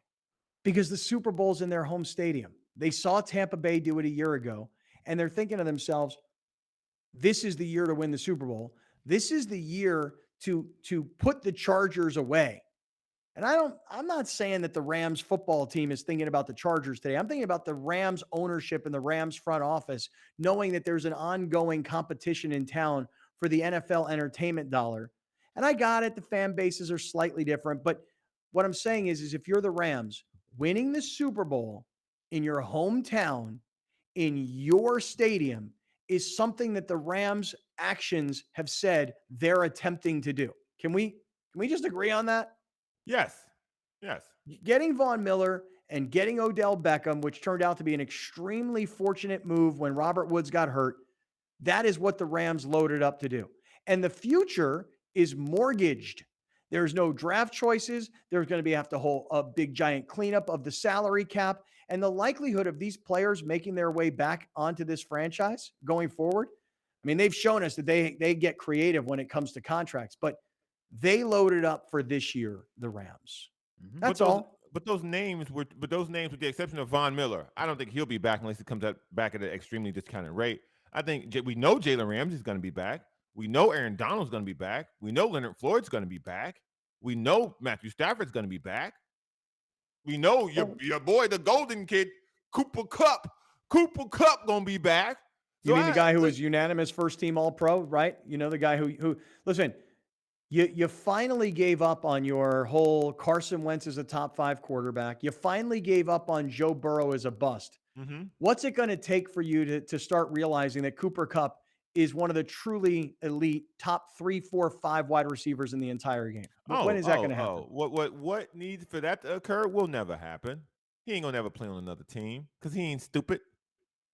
Because the Super Bowl's in their home stadium. They saw Tampa Bay do it a year ago, and they're thinking to themselves, this is the year to win the Super Bowl. This is the year to put the Chargers away. And I'm not saying that the Rams football team is thinking about the Chargers today. I'm thinking about the Rams ownership and the Rams front office, knowing that there's an ongoing competition in town for the NFL entertainment dollar. And I got it. The fan bases are slightly different. But what I'm saying is if you're the Rams, winning the Super Bowl in your hometown, in your stadium, is something that the Rams actions have said they're attempting to do. Can we just agree on that? Yes. Getting Von Miller and getting Odell Beckham, which turned out to be an extremely fortunate move when Robert Woods got hurt, that is what the Rams loaded up to do. And the future is mortgaged. There's no draft choices. There's going to be a big giant cleanup of the salary cap. And the likelihood of these players making their way back onto this franchise going forward, I mean, they've shown us that they get creative when it comes to contracts, but they loaded up for this year, the Rams. That's all. but those names, with the exception of Von Miller, I don't think he'll be back unless he comes back at an extremely discounted rate. I think we know Jalen Ramsey's going to be back. We know Aaron Donald's going to be back. We know Leonard Floyd's going to be back. We know Matthew Stafford's going to be back. We know your boy, the Golden Kid, Cooper Kupp going to be back. You mean the guy who was unanimous first team All-Pro, right? You know, the guy who listen, you finally gave up on your whole Carson Wentz as a top 5 quarterback. You finally gave up on Joe Burrow as a bust. Mm-hmm. What's it going to take for you to start realizing that Cooper Kupp is one of the truly elite top 3, 4, 5 wide receivers in the entire game? When is that going to happen? What needs for that to occur will never happen. He ain't going to ever play on another team because he ain't stupid.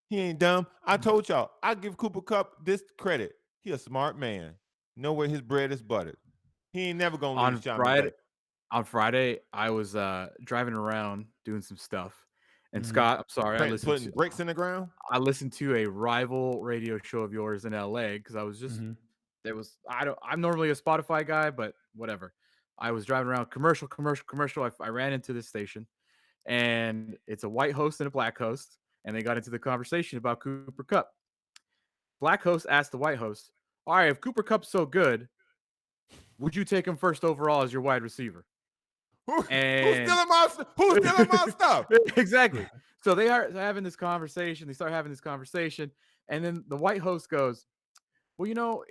He ain't dumb. I told y'all, I give Cooper Kupp this credit. He a smart man. Know where his bread is buttered. He ain't never going to lose John. On Friday, I was driving around doing some stuff. And Scott, I'm sorry, I listened putting bricks in the ground. I listened to a rival radio show of yours in LA because I was just I'm normally a Spotify guy, but whatever. I was driving around, commercial. I ran into this station, and it's a white host and a black host, and they got into the conversation about Cooper Kupp. Black host asked the white host, "All right, if Cooper Kupp's so good, would you take him first overall as your wide receiver?" Who's stealing my stuff? Exactly. So they are having this conversation. They start having this conversation, and then the white host goes, "Well, you know,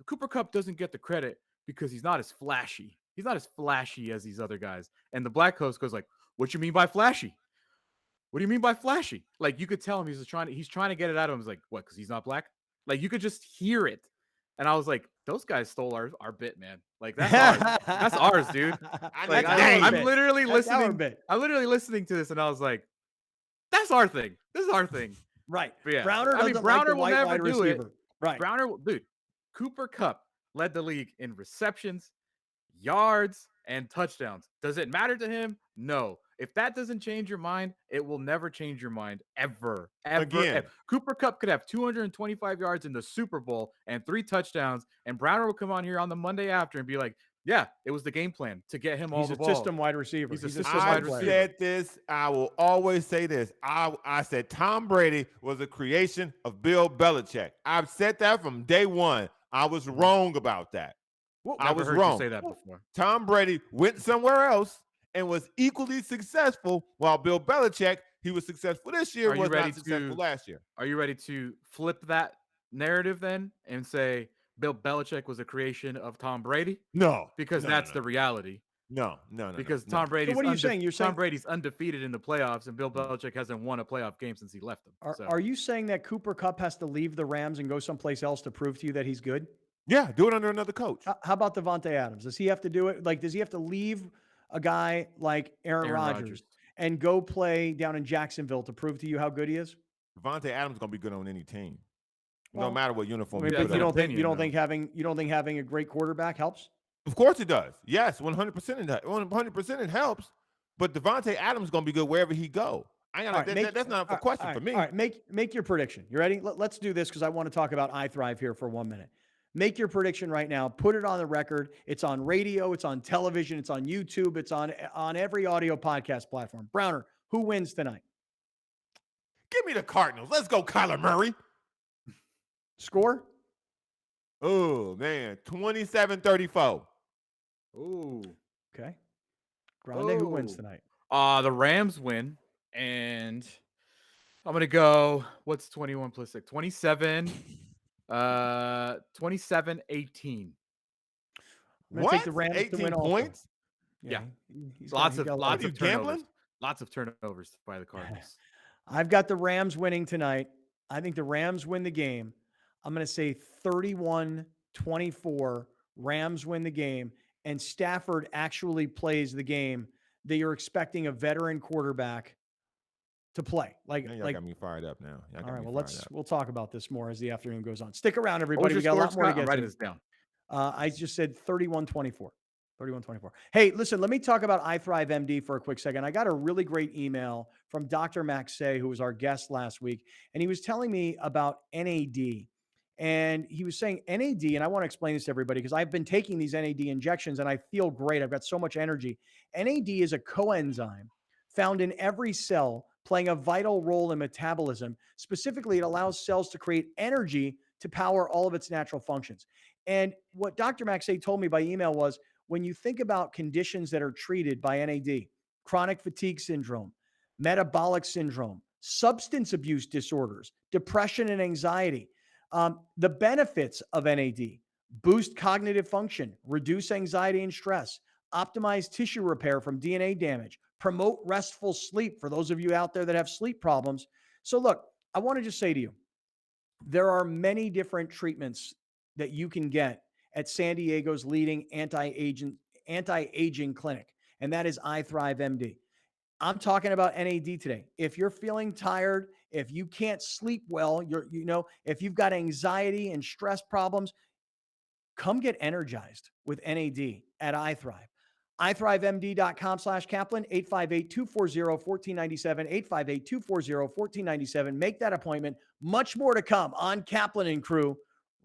Cooper Kupp doesn't get the credit because he's not as flashy. He's not as flashy as these other guys." And the black host goes like, "What you mean by flashy? What do you mean by flashy?" Like, you could tell him he's trying to get it out of him. He's like, "What? Because he's not black?" Like, you could just hear it. And I was like, those guys stole our bit, man. Like, that's ours. That's ours, dude. Like, I'm literally listening. I'm literally listening to this, and I was like, that's our thing. This is our thing. Right. But yeah. Browner will never do it. Right. Dude, Cooper Kupp led the league in receptions, yards, and touchdowns. Does it matter to him? No. If that doesn't change your mind, it will never change your mind ever. Again. Cooper Kupp could have 225 yards in the Super Bowl and 3 touchdowns, and Browner will come on here on the Monday after and be like, "Yeah, it was the game plan to get him all the ball." He's a system wide receiver. He's a system I wide receiver. said this. I will always say this. I said Tom Brady was a creation of Bill Belichick. I've said that from day one. I was wrong about that. I was wrong. You say that before. Tom Brady went somewhere else and was equally successful, while Bill Belichick, he was successful this year, was not successful last year. Are you ready to flip that narrative then and say Bill Belichick was a creation of Tom Brady? No. Because that's the reality. No. Because Tom Brady's So what are you saying? You're saying Tom Brady's undefeated in the playoffs, and Bill Belichick hasn't won a playoff game since he left them. Are you saying that Cooper Kupp has to leave the Rams and go someplace else to prove to you that he's good? Yeah, do it under another coach. How about Devontae Adams? Does he have to do it? Like, does he have to leave a guy like Aaron Rodgers and go play down in Jacksonville to prove to you how good he is? Devontae Adams is going to be good on any team, no matter what uniform. You don't think having a great quarterback helps? Of course it does. Yes, 100%. 100% it helps. But Devontae Adams is going to be good wherever he go. That's not a question for me. All right, make your prediction. You ready? Let's do this because I want to talk about iThrive here for 1 minute. Make your prediction right now. Put it on the record. It's on radio. It's on television. It's on YouTube. It's on every audio podcast platform. Browner, who wins tonight? Give me the Cardinals. Let's go, Kyler Murray. Score? Oh, man. 27-34. Ooh. Okay. Grande, who wins tonight? The Rams win. And I'm going to go, what's 21 plus 6? 27. 27-18. What? Take the Rams 18 to win points? Yeah. He's Lots of gambling? turnovers. Lots of turnovers by the Cardinals. I've got the Rams winning tonight. I think the Rams win the game. I'm going to say 31-24. Rams win the game. And Stafford actually plays the game that you're expecting a veteran quarterback to play. Y'all got me fired up now. All right, well, we'll talk about this more as the afternoon goes on. Stick around, everybody. We got a lot more to get I'm writing to. this down. I just said 31-24. 31-24. Hey, listen, let me talk about iThrive MD for a quick second. I got a really great email from Dr. Max Say, who was our guest last week, and he was telling me about NAD. And he was saying NAD, and I want to explain this to everybody because I've been taking these NAD injections and I feel great. I've got so much energy. NAD is a coenzyme found in every cell, playing a vital role in metabolism. Specifically, it allows cells to create energy to power all of its natural functions. And what Dr. Maxey told me by email was, when you think about conditions that are treated by NAD, chronic fatigue syndrome, metabolic syndrome, substance abuse disorders, depression and anxiety, the benefits of NAD: boost cognitive function, reduce anxiety and stress, optimize tissue repair from DNA damage, promote restful sleep for those of you out there that have sleep problems. So look, I want to just say to you, there are many different treatments that you can get at San Diego's leading anti-aging clinic, and that is iThrive MD. I'm talking about NAD today. If you're feeling tired, if you can't sleep well, if you've got anxiety and stress problems, come get energized with NAD at iThrive. iThriveMD.com/Kaplan, 858-240-1497, 858-240-1497. Make that appointment. Much more to come on Kaplan and Crew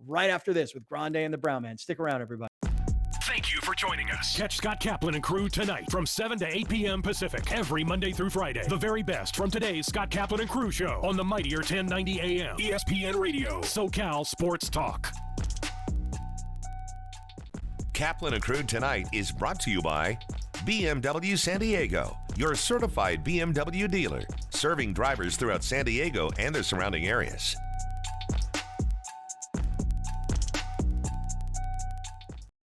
right after this with Grande and the Brown Man. Stick around, everybody. Thank you for joining us. Catch Scott Kaplan and Crew tonight from 7 to 8 p.m. Pacific every Monday through Friday. The very best from today's Scott Kaplan and Crew show on the mightier 1090 AM ESPN Radio, SoCal Sports Talk. Kaplan and Crew Tonight is brought to you by BMW San Diego, your certified BMW dealer, serving drivers throughout San Diego and the surrounding areas.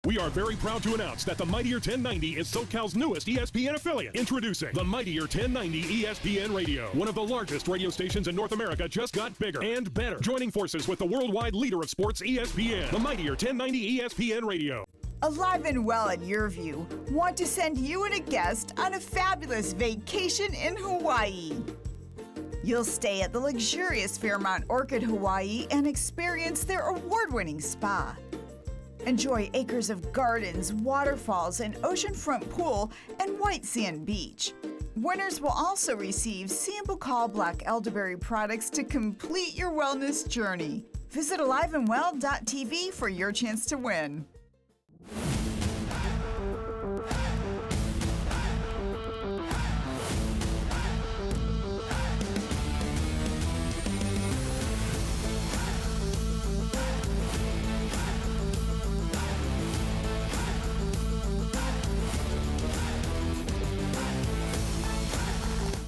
We are very proud to announce that the Mightier 1090 is SoCal's newest ESPN affiliate. Introducing the Mightier 1090 ESPN Radio. One of the largest radio stations in North America just got bigger and better. Joining forces with the worldwide leader of sports, ESPN. The Mightier 1090 ESPN Radio. Alive and Well at Yearview want to send you and a guest on a fabulous vacation in Hawaii. You'll stay at the luxurious Fairmont Orchid Hawaii and experience their award-winning spa. Enjoy acres of gardens, waterfalls, an oceanfront pool, and white sand beach. Winners will also receive Sambucol Black Elderberry products to complete your wellness journey. Visit aliveandwell.tv for your chance to win.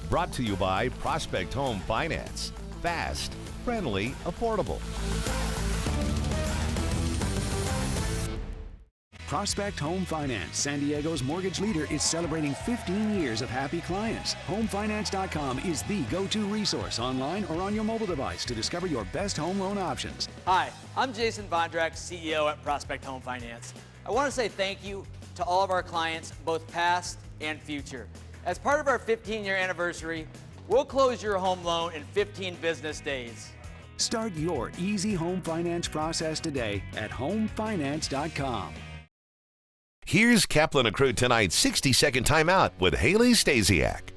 Brought to you by Prospect Home Finance. Fast, friendly, affordable. Prospect Home Finance, San Diego's mortgage leader, is celebrating 15 years of happy clients. HomeFinance.com is the go-to resource online or on your mobile device to discover your best home loan options. Hi, I'm Jason Bondrak, CEO at Prospect Home Finance. I want to say thank you to all of our clients, both past and future. As part of our 15-year anniversary, we'll close your home loan in 15 business days. Start your easy home finance process today at HomeFinance.com. Here's Kaplan and Crew Tonight's 60-second timeout with Haley Stasiak.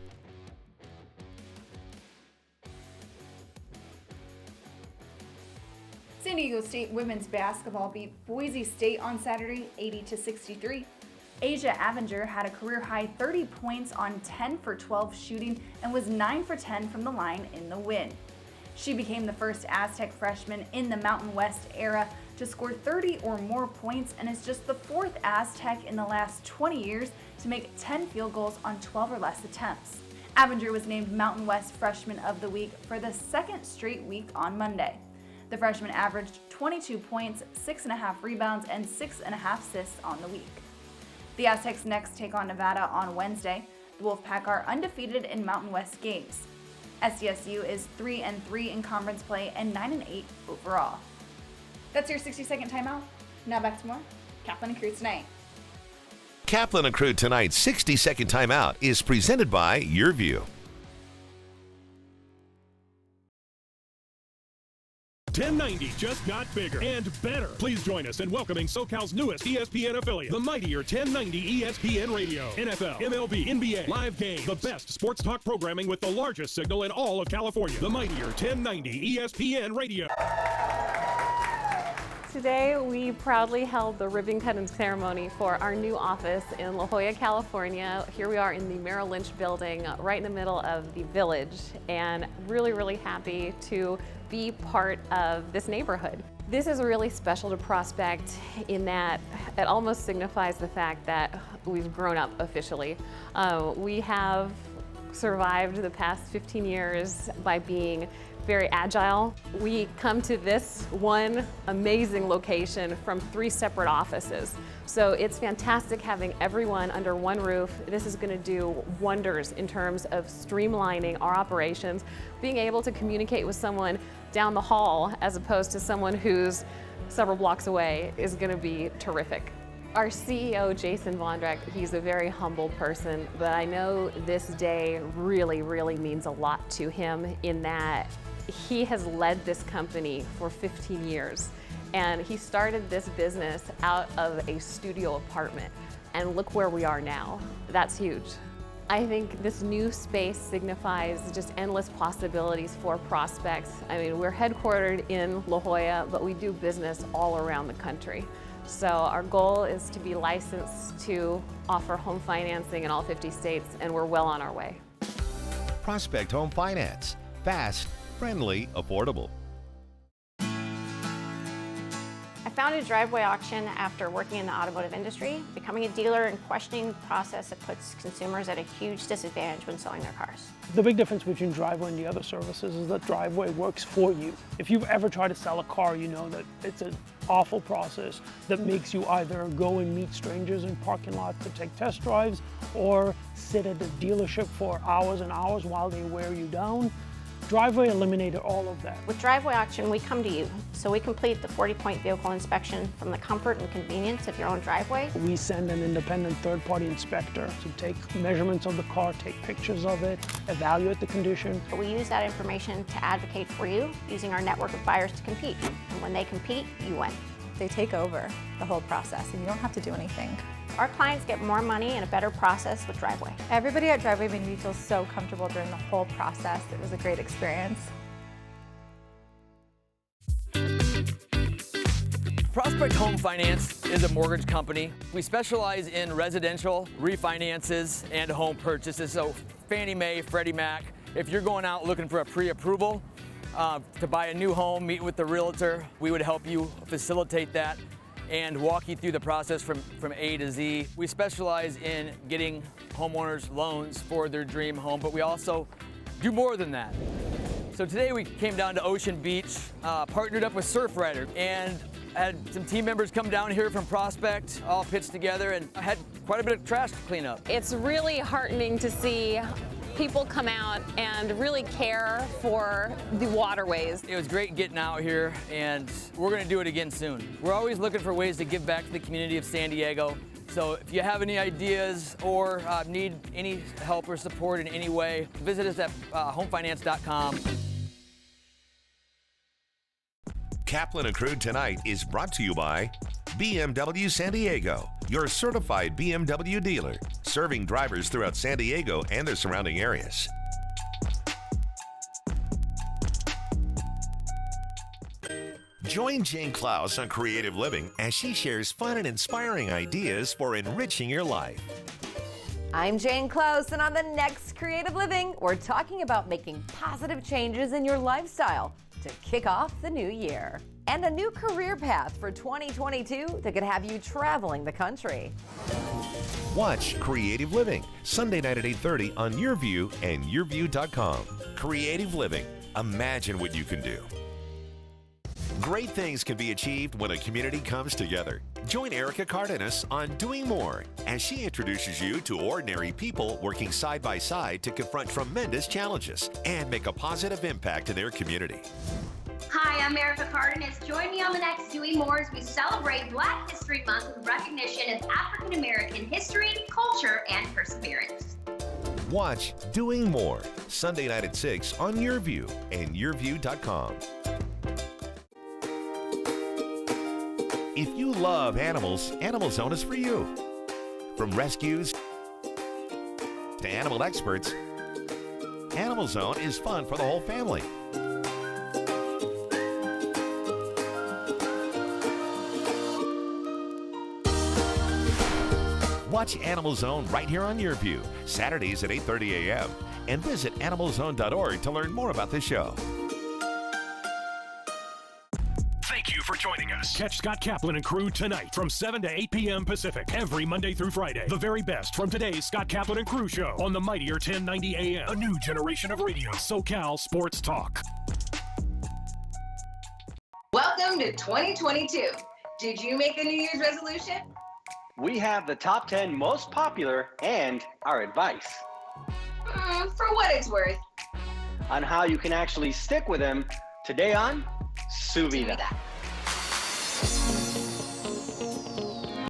San Diego State women's basketball beat Boise State on Saturday 80-63. Asia Avenger had a career-high 30 points on 10 for 12 shooting and was 9 for 10 from the line in the win. She became the first Aztec freshman in the Mountain West era to score 30 or more points and is just the fourth Aztec in the last 20 years to make 10 field goals on 12 or less attempts. Avenger was named Mountain West Freshman of the Week for the second straight week on Monday. The freshman averaged 22 points, 6.5 rebounds, and 6.5 assists on the week. The Aztecs next take on Nevada on Wednesday. The Wolfpack are undefeated in Mountain West games. SDSU is 3-3 in conference play and 9-8 overall. That's your 60-second timeout. Now back to more Kaplan and Crew Tonight. Kaplan and Crew Tonight's 60-second timeout is presented by Yearview. 1090 just got bigger and better. Please join us in welcoming SoCal's newest ESPN affiliate, the mightier 1090 ESPN Radio. NFL, MLB, NBA, live game, the best sports talk programming with the largest signal in all of California. The mightier 1090 ESPN Radio. Today, we proudly held the ribbon cutting ceremony for our new office in La Jolla, California. Here we are in the Merrill Lynch building, right in the middle of the village, and really, really happy to be part of this neighborhood. This is really special to Prospect in that it almost signifies the fact that we've grown up officially. We have survived the past 15 years by being very agile. We come to this one amazing location from 3 separate offices. So it's fantastic having everyone under one roof. This is going to do wonders in terms of streamlining our operations, being able to communicate with someone down the hall as opposed to someone who's several blocks away is going to be terrific. Our CEO, Jason Vondrack, he's a very humble person, but I know this day really, really means a lot to him in that he has led this company for 15 years. And he started this business out of a studio apartment. And look where we are now. That's huge. I think this new space signifies just endless possibilities for prospects. I mean, we're headquartered in La Jolla, but we do business all around the country. So our goal is to be licensed to offer home financing in all 50 states, and we're well on our way. Prospect Home Finance. Fast, friendly, affordable. I founded Driveway Auction after working in the automotive industry, becoming a dealer and questioning the process that puts consumers at a huge disadvantage when selling their cars. The big difference between Driveway and the other services is that Driveway works for you. If you've ever tried to sell a car, you know that it's an awful process that makes you either go and meet strangers in parking lots to take test drives or sit at the dealership for hours and hours while they wear you down. Driveway eliminated all of that. With Driveway Auction, we come to you, so we complete the 40-point vehicle inspection from the comfort and convenience of your own driveway. We send an independent third-party inspector to take measurements of the car, take pictures of it, evaluate the condition. We use that information to advocate for you, using our network of buyers to compete. And when they compete, you win. They take over the whole process, and you don't have to do anything. Our clients get more money and a better process with Driveway. Everybody at Driveway made me feel so comfortable during the whole process. It was a great experience. Prospect Home Finance is a mortgage company. We specialize in residential refinances and home purchases. So Fannie Mae, Freddie Mac, if you're going out looking for a pre-approval to buy a new home, meet with the realtor, we would help you facilitate that and walk you through the process from A to Z. We specialize in getting homeowners loans for their dream home, but we also do more than that. So today we came down to Ocean Beach, partnered up with Surfrider, and had some team members come down here from Prospect, all pitched together, and I had quite a bit of trash to clean up. It's really heartening to see people come out and really care for the waterways. It was great getting out here, and we're gonna do it again soon. We're always looking for ways to give back to the community of San Diego. So if you have any ideas or need any help or support in any way, visit us at homefinance.com. Kaplan and Crew Tonight is brought to you by BMW San Diego, your certified BMW dealer, serving drivers throughout San Diego and the surrounding areas. Join Jane Klaus on Creative Living as she shares fun and inspiring ideas for enriching your life. I'm Jane Klaus, and on the next Creative Living, we're talking about making positive changes in your lifestyle to kick off the new year. And a new career path for 2022 that could have you traveling the country. Watch Creative Living, Sunday night at 8:30 on YourView and YourView.com. Creative Living. Imagine what you can do. Great things can be achieved when a community comes together. Join Erica Cardenas on Doing More as she introduces you to ordinary people working side by side to confront tremendous challenges and make a positive impact in their community. Hi, I'm Erica Cardenas. Join me on the next Doing More as we celebrate Black History Month with recognition of African American history, culture, and perseverance. Watch Doing More, Sunday night at 6 on YourView and YourView.com. If you love animals, Animal Zone is for you. From rescues to animal experts, Animal Zone is fun for the whole family. Watch Animal Zone right here on your view, Saturdays at 8:30 a.m. And visit animalzone.org to learn more about the show. Thank you for joining us. Catch Scott Kaplan and Crew tonight from 7 to 8 p.m. Pacific every Monday through Friday. The very best from today's Scott Kaplan and Crew show on the mightier 1090 a.m. A new generation of radio. SoCal Sports Talk. Welcome to 2022. Did you make a New Year's resolution? We have the top 10 most popular and our advice For what it's worth. on how you can actually stick with them today on Su Vida.